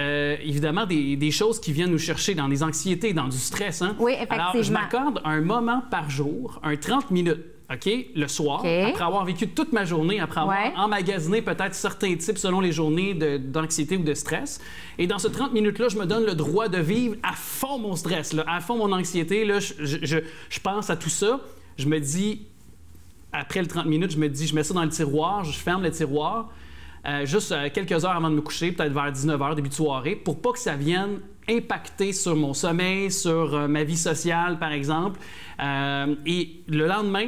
évidemment des choses qui viennent nous chercher dans des anxiétés, dans du stress. Hein? Oui, effectivement. Alors, je m'accorde un moment par jour, 30 minutes. OK, le soir, après avoir vécu toute ma journée, après avoir emmagasiné peut-être certains types selon les journées d'anxiété ou de stress. Et dans ce 30 minutes-là, je me donne le droit de vivre à fond mon stress, là, à fond mon anxiété. Là, je pense à tout ça. Je me dis, après le 30 minutes, je mets ça dans le tiroir, je ferme le tiroir, juste quelques heures avant de me coucher, peut-être vers 19h, début de soirée, pour pas que ça vienne impacter sur mon sommeil, sur ma vie sociale, par exemple. Et le lendemain,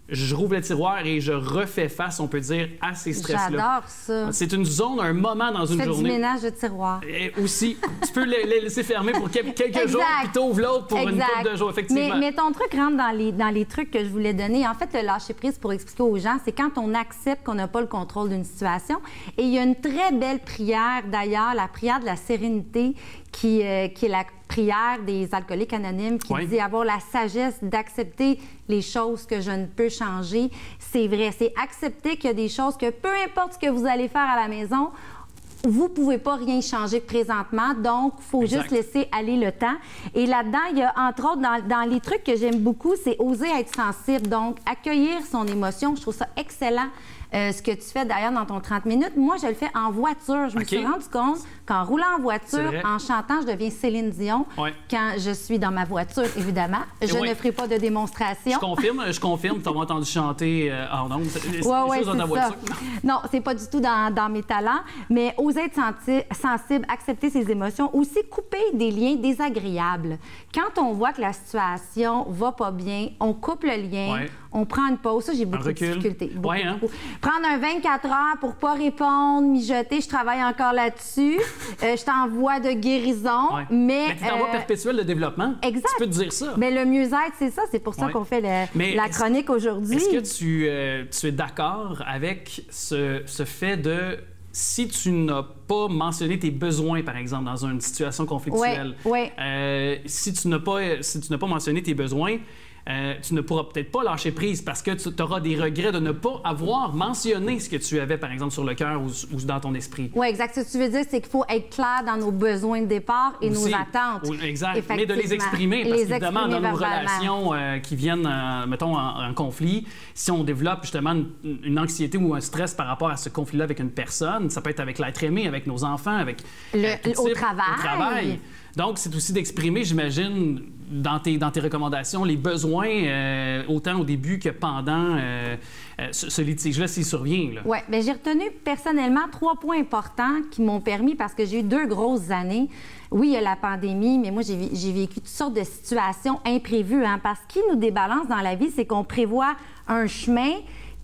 je rouvre le tiroir et je refais face, on peut dire, à ces stress-là. J'adore ça. C'est une zone, un moment dans une journée. Tu fais du ménage de tiroir. Et aussi, tu peux les laisser fermer pour quelques jours, puis t'ouvres l'autre pour une couple de jours, effectivement. Mais ton truc rentre dans les trucs que je voulais donner. En fait, le lâcher-prise, pour expliquer aux gens, c'est quand on accepte qu'on n'a pas le contrôle d'une situation. Et il y a une très belle prière, d'ailleurs, la prière de la sérénité, qui est la prière des alcooliques anonymes qui dit avoir la sagesse d'accepter les choses que je ne peux changer. C'est vrai, c'est accepter qu'il y a des choses que peu importe ce que vous allez faire à la maison, vous ne pouvez pas rien changer présentement, donc il faut juste laisser aller le temps. Et là-dedans, il y a entre autres, dans les trucs que j'aime beaucoup, c'est oser être sensible, donc accueillir son émotion. Je trouve ça excellent ce que tu fais d'ailleurs dans ton 30 minutes. Moi, je le fais en voiture. Je me suis rendu compte qu'en roulant en voiture, en chantant, je deviens Céline Dion. Quand je suis dans ma voiture, évidemment. Je ne ferai pas de démonstration. Je confirme. Tu as entendu chanter en ondes. Oui, c'est ça. Non, c'est pas du tout dans mes talents. Mais oser être sensible, accepter ses émotions, aussi couper des liens désagréables. Quand on voit que la situation va pas bien, on coupe le lien, on prend une pause. Ça, j'ai beaucoup de difficultés. Beaucoup. Prendre un 24 heures pour pas répondre, mijoter, je travaille encore là-dessus. Je t'envoie de guérison, mais... tu t'envoies perpétuel de développement. Exact. Tu peux te dire ça. Mais le mieux-être, c'est ça. C'est pour ça qu'on fait la chronique aujourd'hui. Est-ce que tu es d'accord avec ce fait de... Si tu n'as pas mentionné tes besoins, par exemple, dans une situation conflictuelle, si tu n'as pas mentionné tes besoins, tu ne pourras peut-être pas lâcher prise parce que tu auras des regrets de ne pas avoir mentionné ce que tu avais, par exemple, sur le cœur ou dans ton esprit. Oui, exact. Ce que tu veux dire, c'est qu'il faut être clair dans nos besoins de départ et nos attentes. Exact. Mais de les exprimer, parce qu'évidemment, dans nos relations qui viennent, mettons, en conflit, si on développe justement une anxiété ou un stress par rapport à ce conflit-là avec une personne, ça peut être avec l'être aimé, avec nos enfants, avec... Au travail. Donc, c'est aussi d'exprimer, j'imagine, dans tes recommandations, les besoins, autant au début que pendant ce litige-là, s'il survient. Oui, bien, j'ai retenu personnellement 3 points importants qui m'ont permis, parce que j'ai eu 2 grosses années. Oui, il y a la pandémie, mais moi, j'ai vécu toutes sortes de situations imprévues. Parce qu'il nous débalance dans la vie, c'est qu'on prévoit un chemin.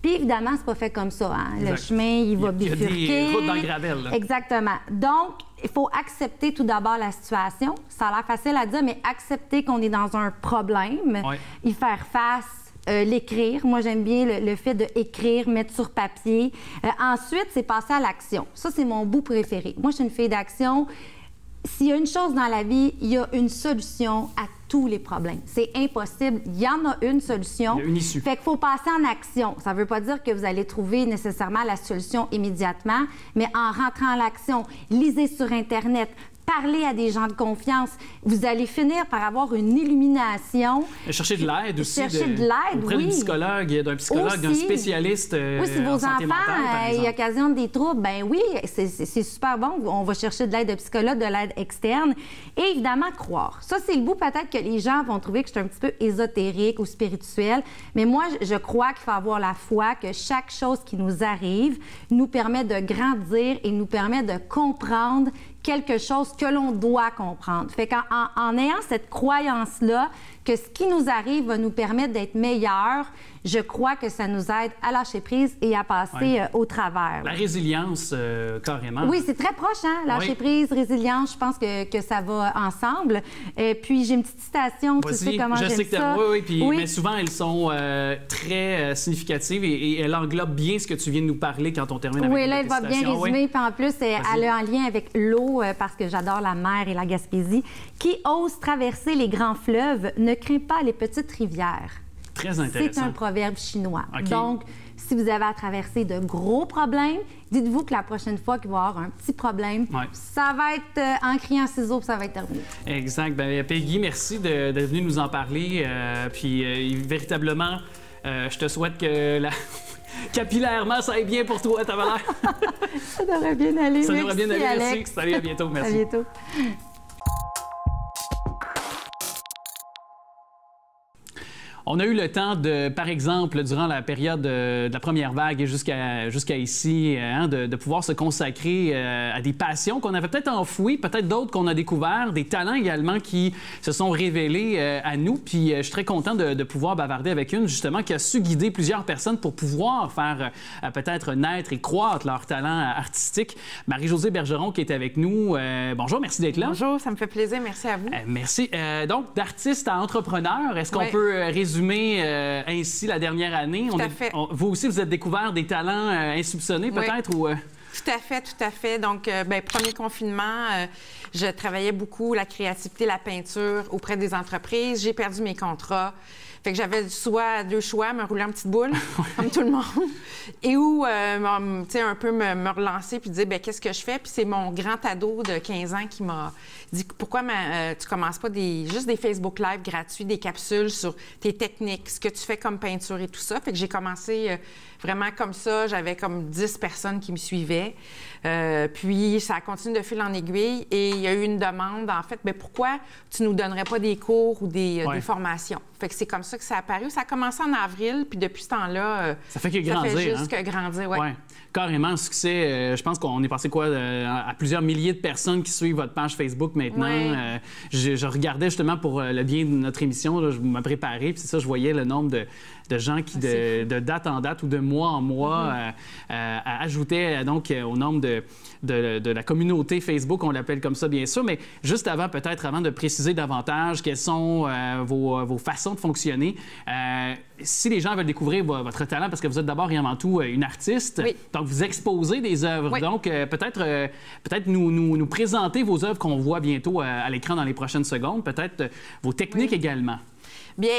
Puis évidemment, c'est pas fait comme ça. Le chemin, il va bifurquer. Il y a des routes dans le gravel. Exactement. Donc, il faut accepter tout d'abord la situation. Ça a l'air facile à dire, mais accepter qu'on est dans un problème, y faire face, l'écrire. Moi, j'aime bien le fait d'écrire, mettre sur papier. Ensuite, c'est passer à l'action. Ça, c'est mon bout préféré. Moi, je suis une fille d'action. S'il y a une chose dans la vie, il y a une solution à tous les problèmes. C'est impossible. Il y en a une solution. Il y a une issue. Fait qu'il faut passer en action. Ça ne veut pas dire que vous allez trouver nécessairement la solution immédiatement, mais en rentrant en l'action, lisez sur Internet, parlez à des gens de confiance. Vous allez finir par avoir une illumination. Chercher de l'aide aussi. Chercher de l'aide, auprès d'un psychologue, d'un spécialiste oui, si vos en santé mentale, par exemple. Ils occasionnent des troubles, ben oui, c'est super bon. On va chercher de l'aide de psychologue, de l'aide externe. Et évidemment, croire. Ça, c'est le bout peut-être que les gens vont trouver que je suis un petit peu ésotérique ou spirituel. Mais moi, je crois qu'il faut avoir la foi que chaque chose qui nous arrive nous permet de grandir et nous permet de comprendre quelque chose que l'on doit comprendre. Fait qu'en ayant cette croyance-là, que ce qui nous arrive va nous permettre d'être meilleurs, je crois que ça nous aide à lâcher prise et à passer au travers. La résilience, carrément. Oui, c'est très proche, hein? Lâcher prise, résilience, je pense que ça va ensemble. Puis j'ai une petite citation, tu sais comment j'aime ça. Mais souvent, elles sont très significatives et elles englobent bien ce que tu viens de nous parler quand on termine avec là, elle va bien résumer. Puis en plus, elle a un lien avec l'eau, parce que j'adore la mer et la Gaspésie. Qui ose traverser les grands fleuves ne craint pas les petites rivières. Très intéressant. C'est un proverbe chinois. Donc, si vous avez à traverser de gros problèmes, dites-vous que la prochaine fois qu'il va y avoir un petit problème, ça va être en criant ciseaux, ça va être terminé. Exact. Bien, Peggy, merci d'être venue nous en parler. Puis, véritablement, je te souhaite que capillairement, ça aille bien pour toi, ta valeur. Ça devrait bien aller. Ça devrait bien aller, Alex. merci. Salut, à bientôt. Merci. À bientôt. On a eu le temps de, par exemple, durant la période de la première vague et jusqu'à ici, de pouvoir se consacrer à des passions qu'on avait peut-être enfouies, peut-être d'autres qu'on a découvertes, des talents également qui se sont révélés à nous. Puis je suis très content de pouvoir bavarder avec une, justement, qui a su guider plusieurs personnes pour pouvoir faire peut-être naître et croître leur talent artistique. Marie-Josée Bergeron qui est avec nous. Bonjour, merci d'être là. Bonjour, ça me fait plaisir. Merci à vous. Merci. Donc, d'artiste à entrepreneur, est-ce qu'on peut résumer ainsi la dernière année? Tout à fait. Vous aussi, vous êtes découvert des talents insoupçonnés, peut-être? Ou, Tout Tout à fait. Donc, premier confinement, je travaillais beaucoup la créativité, la peinture auprès des entreprises. J'ai perdu mes contrats. Fait que j'avais soit deux choix, me rouler en petite boule, comme tout le monde, et ou, tu sais, un peu me relancer puis dire, qu'est-ce que je fais? Puis c'est mon grand ado de 15 ans qui m'a dit, pourquoi tu commences pas juste des Facebook Live gratuits, des capsules sur tes techniques, ce que tu fais comme peinture et tout ça. Fait que j'ai commencé vraiment comme ça. J'avais comme 10 personnes qui me suivaient. Puis ça a continué de fil en aiguille et il y a eu une demande, en fait, pourquoi tu nous donnerais pas des cours ou des formations? Fait que c'est comme ça que ça a apparu. Ça a commencé en avril, puis depuis ce temps-là, ça fait grandir. Ça fait juste que grandir, oui. Ouais. Carrément un succès. Je pense qu'on est passé à plusieurs milliers de personnes qui suivent votre page Facebook maintenant. Ouais. Je regardais justement pour le bien de notre émission, là, je me préparais, puis c'est ça, je voyais le nombre de gens qui, de date en date ou de mois en mois, ajoutaient donc au nombre de la communauté Facebook, on l'appelle comme ça, bien sûr. Mais juste avant de préciser davantage quelles sont vos façons de fonctionner, si les gens veulent découvrir votre talent, parce que vous êtes d'abord et avant tout une artiste, donc vous exposez des œuvres. Donc, peut-être nous présenter vos œuvres qu'on voit bientôt à l'écran dans les prochaines secondes, peut-être vos techniques également. Bien,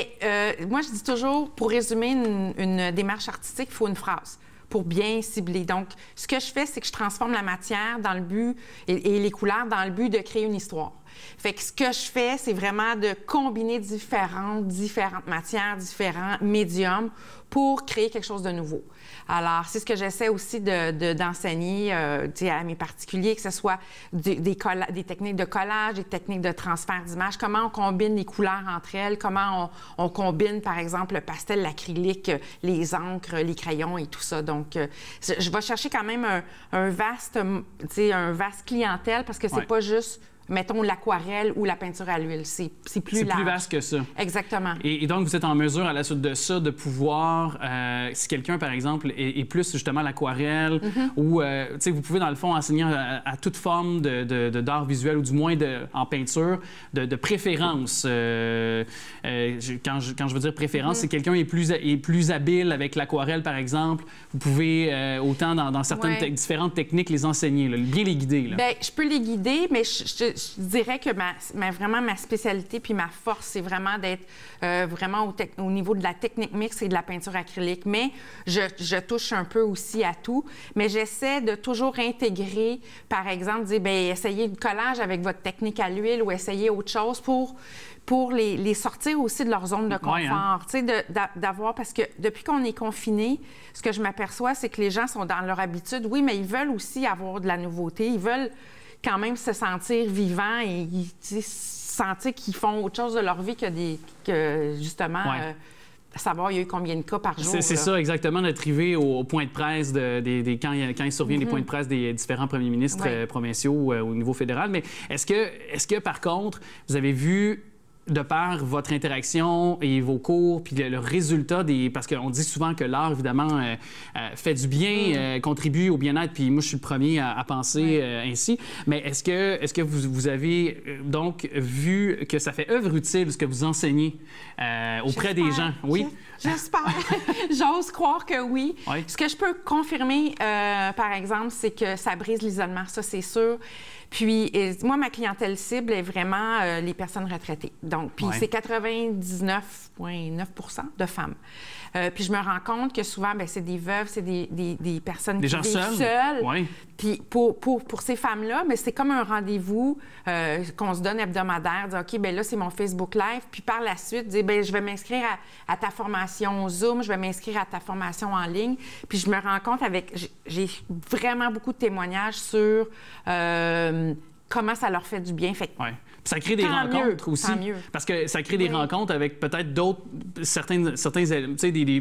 moi, je dis toujours, pour résumer une démarche artistique, il faut une phrase pour bien cibler. Donc, ce que je fais, c'est que je transforme la matière dans le but et les couleurs dans le but de créer une histoire. Fait que ce que je fais, c'est vraiment de combiner différentes matières, différents médiums pour créer quelque chose de nouveau. Alors, c'est ce que j'essaie aussi d'enseigner à mes particuliers, que ce soit des techniques de collage, des techniques de transfert d'image, comment on combine les couleurs entre elles, comment on combine, par exemple, le pastel, l'acrylique, les encres, les crayons et tout ça. Donc, je vais chercher quand même un vaste clientèle parce que c'est pas juste mettons l'aquarelle ou la peinture à l'huile. C'est plus large. C'est plus vaste que ça. Exactement. Et donc, vous êtes en mesure, à la suite de ça, de pouvoir, si quelqu'un, par exemple, est plus justement l'aquarelle, ou, tu sais, vous pouvez, dans le fond, enseigner à toute forme d'art visuel, ou du moins en peinture, de préférence. Quand je veux dire préférence, c'est quelqu'un est plus habile avec l'aquarelle, par exemple. Vous pouvez, autant dans certaines différentes techniques, les enseigner, là, bien les guider. Là. Bien, je peux les guider, mais je dirais que vraiment ma spécialité puis ma force, c'est vraiment d'être vraiment au niveau de la technique mixte et de la peinture acrylique. Mais je touche un peu aussi à tout. Mais j'essaie de toujours intégrer, par exemple, dire, bien, essayez le collage avec votre technique à l'huile ou essayez autre chose pour les sortir aussi de leur zone de confort. Tu sais, d'avoir... Parce que depuis qu'on est confiné, ce que je m'aperçois, c'est que les gens sont dans leur habitude. Oui, mais ils veulent aussi avoir de la nouveauté. Ils veulent quand même se sentir vivants et sentir qu'ils font autre chose de leur vie que justement... savoir il y a eu combien de cas par jour. C'est ça, exactement, d'être arrivé au point de presse quand il survient des points de presse des différents premiers ministres provinciaux au niveau fédéral. Mais est-ce que, par contre, vous avez vu, de par votre interaction et vos cours, puis le résultat parce qu'on dit souvent que l'art, évidemment, fait du bien, contribue au bien-être, puis moi, je suis le premier à penser ainsi. Mais est-ce que vous avez donc vu que ça fait œuvre utile, ce que vous enseignez auprès des gens? Oui? J'espère. J'ose croire que oui. Ce que je peux confirmer, par exemple, c'est que ça brise l'isolement, ça, c'est sûr. Puis, moi, ma clientèle cible est vraiment les personnes retraitées. Donc, puis c'est 99,9 % de femmes. Puis je me rends compte que souvent, c'est des veuves, c'est des personnes qui vivent seules. Puis pour ces femmes-là, mais c'est comme un rendez-vous qu'on se donne hebdomadaire, dire OK, bien là, c'est mon Facebook Live. Puis par la suite, dire bien, je vais m'inscrire à ta formation Zoom, je vais m'inscrire à ta formation en ligne. Puis je me rends compte j'ai vraiment beaucoup de témoignages sur comment ça leur fait du bien. Fait ça crée des rencontres aussi. Parce que ça crée des rencontres avec peut-être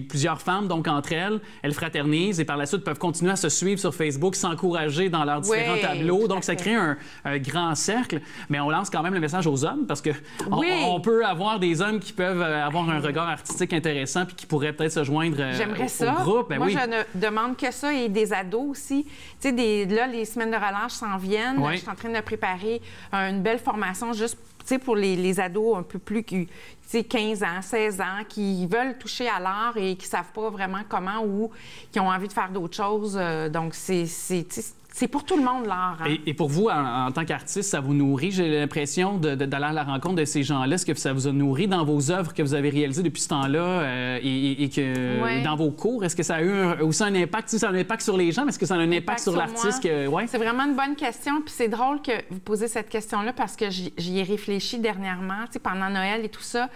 plusieurs femmes, donc entre elles fraternisent et par la suite peuvent continuer à se suivre sur Facebook, s'encourager dans leurs différents tableaux. Donc ça crée un grand cercle. Mais on lance quand même le message aux hommes parce que on peut avoir des hommes qui peuvent avoir un regard artistique intéressant puis qui pourraient peut-être se joindre au groupe. Moi, je ne demande que ça et des ados aussi. Tu sais, là, les semaines de relâche s'en viennent. Je suis en train de préparer une belle formation juste pour les ados un peu plus 15 ans, 16 ans, qui veulent toucher à l'art et qui ne savent pas vraiment comment ou qui ont envie de faire d'autres choses. Donc, c'est c'est pour tout le monde, l'art. Hein? Et pour vous, en tant qu'artiste, ça vous nourrit, j'ai l'impression, d'aller à la rencontre de ces gens-là. Est-ce que ça vous a nourri dans vos œuvres que vous avez réalisées depuis ce temps-là et que dans vos cours? Est-ce que ça a eu aussi un impact? Ça a un impact sur les gens, mais est-ce que ça a un impact sur l'artiste? C'est vraiment une bonne question. Puis c'est drôle que vous posez cette question-là parce que j'y ai réfléchi dernièrement, pendant Noël et tout ça.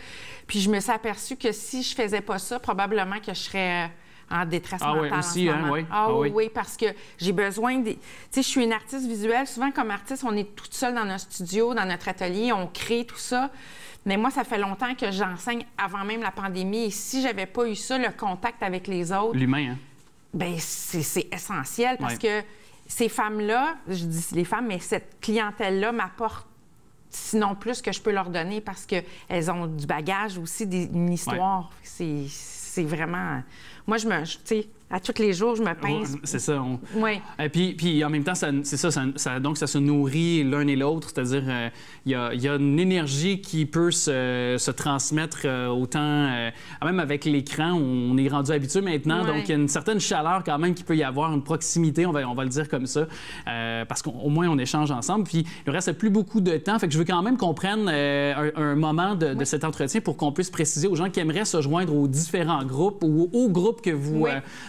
Puis je me suis aperçue que si je faisais pas ça, probablement que je serais... en détresse mentale aussi, en ce moment. Oui, parce que j'ai besoin des... Tu sais, je suis une artiste visuelle. Souvent, comme artiste, on est toute seule dans notre studio, dans notre atelier, on crée tout ça. Mais moi, ça fait longtemps que j'enseigne avant même la pandémie. Et si j'avais pas eu ça, le contact avec les autres... L'humain, hein? Bien, c'est essentiel parce que ces femmes-là, je dis les femmes, mais cette clientèle-là m'apporte sinon plus que je peux leur donner parce qu'elles ont du bagage aussi, une histoire. C'est vraiment... Moi, tu sais, à tous les jours, je me pince. C'est ça. Oui. Et puis, en même temps, c'est ça, donc ça se nourrit l'un et l'autre. C'est-à-dire, il y a une énergie qui peut se transmettre autant, même avec l'écran, on est rendu habitué maintenant. Donc, il y a une certaine chaleur quand même qui peut y avoir, une proximité, on va le dire comme ça, parce qu'au moins, on échange ensemble. Puis, il ne reste plus beaucoup de temps. Fait que je veux quand même qu'on prenne un moment de cet entretien pour qu'on puisse préciser aux gens qui aimeraient se joindre aux différents groupes ou aux groupes que vous...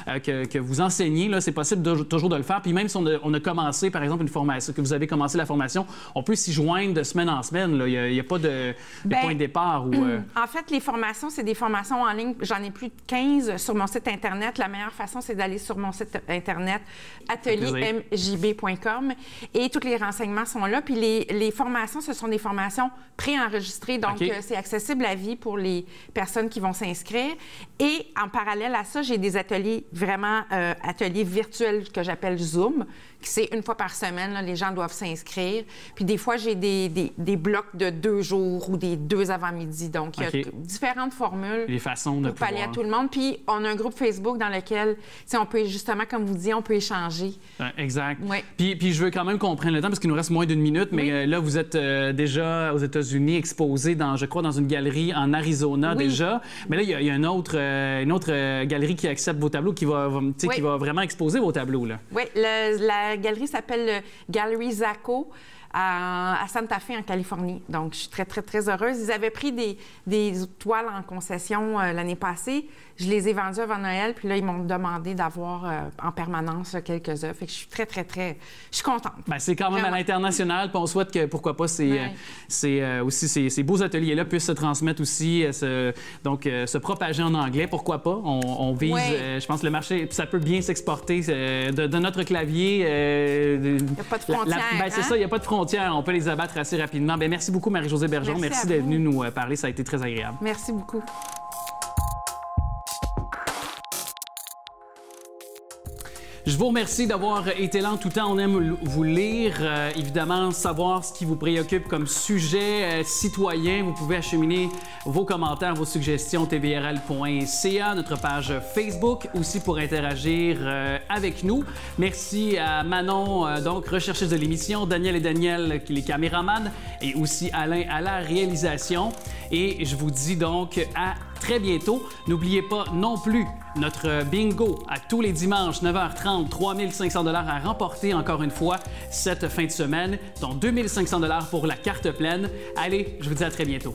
que vous enseignez, là, c'est possible toujours de le faire. Puis même si on a commencé, par exemple, une formation, que vous avez commencé la formation, on peut s'y joindre de semaine en semaine. Il n'y a pas de point de départ. En fait, les formations, c'est des formations en ligne. J'en ai plus de 15 sur mon site Internet. La meilleure façon, c'est d'aller sur mon site Internet, ateliermjb.com. Et tous les renseignements sont là. Puis les formations, ce sont des formations préenregistrées. Donc, c'est accessible à vie pour les personnes qui vont s'inscrire. Et en parallèle à ça, j'ai des ateliers vraiment ateliers virtuels que j'appelle Zoom, qui c'est une fois par semaine, là, les gens doivent s'inscrire. Puis des fois, j'ai des blocs de 2 jours ou des 2 avant-midi. Donc, il y a différentes formules les façons de pour pallier à tout le monde. Puis on a un groupe Facebook dans lequel, on peut justement, comme vous dites, on peut échanger. Exact. Oui. Puis je veux quand même qu'on prenne le temps, parce qu'il nous reste moins d'1 minute, mais là, vous êtes déjà aux États-Unis, exposé, je crois, dans une galerie en Arizona déjà. Mais là, il y a une autre galerie qui accepte vos tableaux, qui va vraiment exposer vos tableaux. Là. Oui, la galerie s'appelle Gallery Zaco à Santa Fe, en Californie. Donc, je suis très, très, très heureuse. Ils avaient pris des toiles en concession l'année passée. Je les ai vendues avant Noël, puis là, ils m'ont demandé d'avoir en permanence quelques œuvres. Fait que je suis très, très, très... Je suis contente. Bien, c'est quand même à l'international, puis on souhaite que, pourquoi pas, aussi ces beaux ateliers-là puissent se transmettre aussi, se propager en anglais. Pourquoi pas? On vise, je pense, le marché, puis ça peut bien s'exporter de notre clavier. Il n'y a pas de frontières. C'est ça, il n'y a pas de frontières. On peut les abattre assez rapidement. Bien, merci beaucoup, Marie-Josée Bergeron. Merci d'être venue nous parler. Ça a été très agréable. Merci beaucoup. Je vous remercie d'avoir été là en tout temps. On aime vous lire, évidemment, savoir ce qui vous préoccupe comme sujet citoyen. Vous pouvez acheminer vos commentaires, vos suggestions, tvrl.ca, notre page Facebook, aussi pour interagir avec nous. Merci à Manon, donc rechercheuse de l'émission, Daniel et Daniel, les caméramans, et aussi Alain à la réalisation. Et je vous dis donc à très bientôt. N'oubliez pas non plus notre bingo à tous les dimanches, 9h30, 3 500 $ à remporter encore une fois cette fin de semaine, dont 2 500 $ pour la carte pleine. Allez, je vous dis à très bientôt.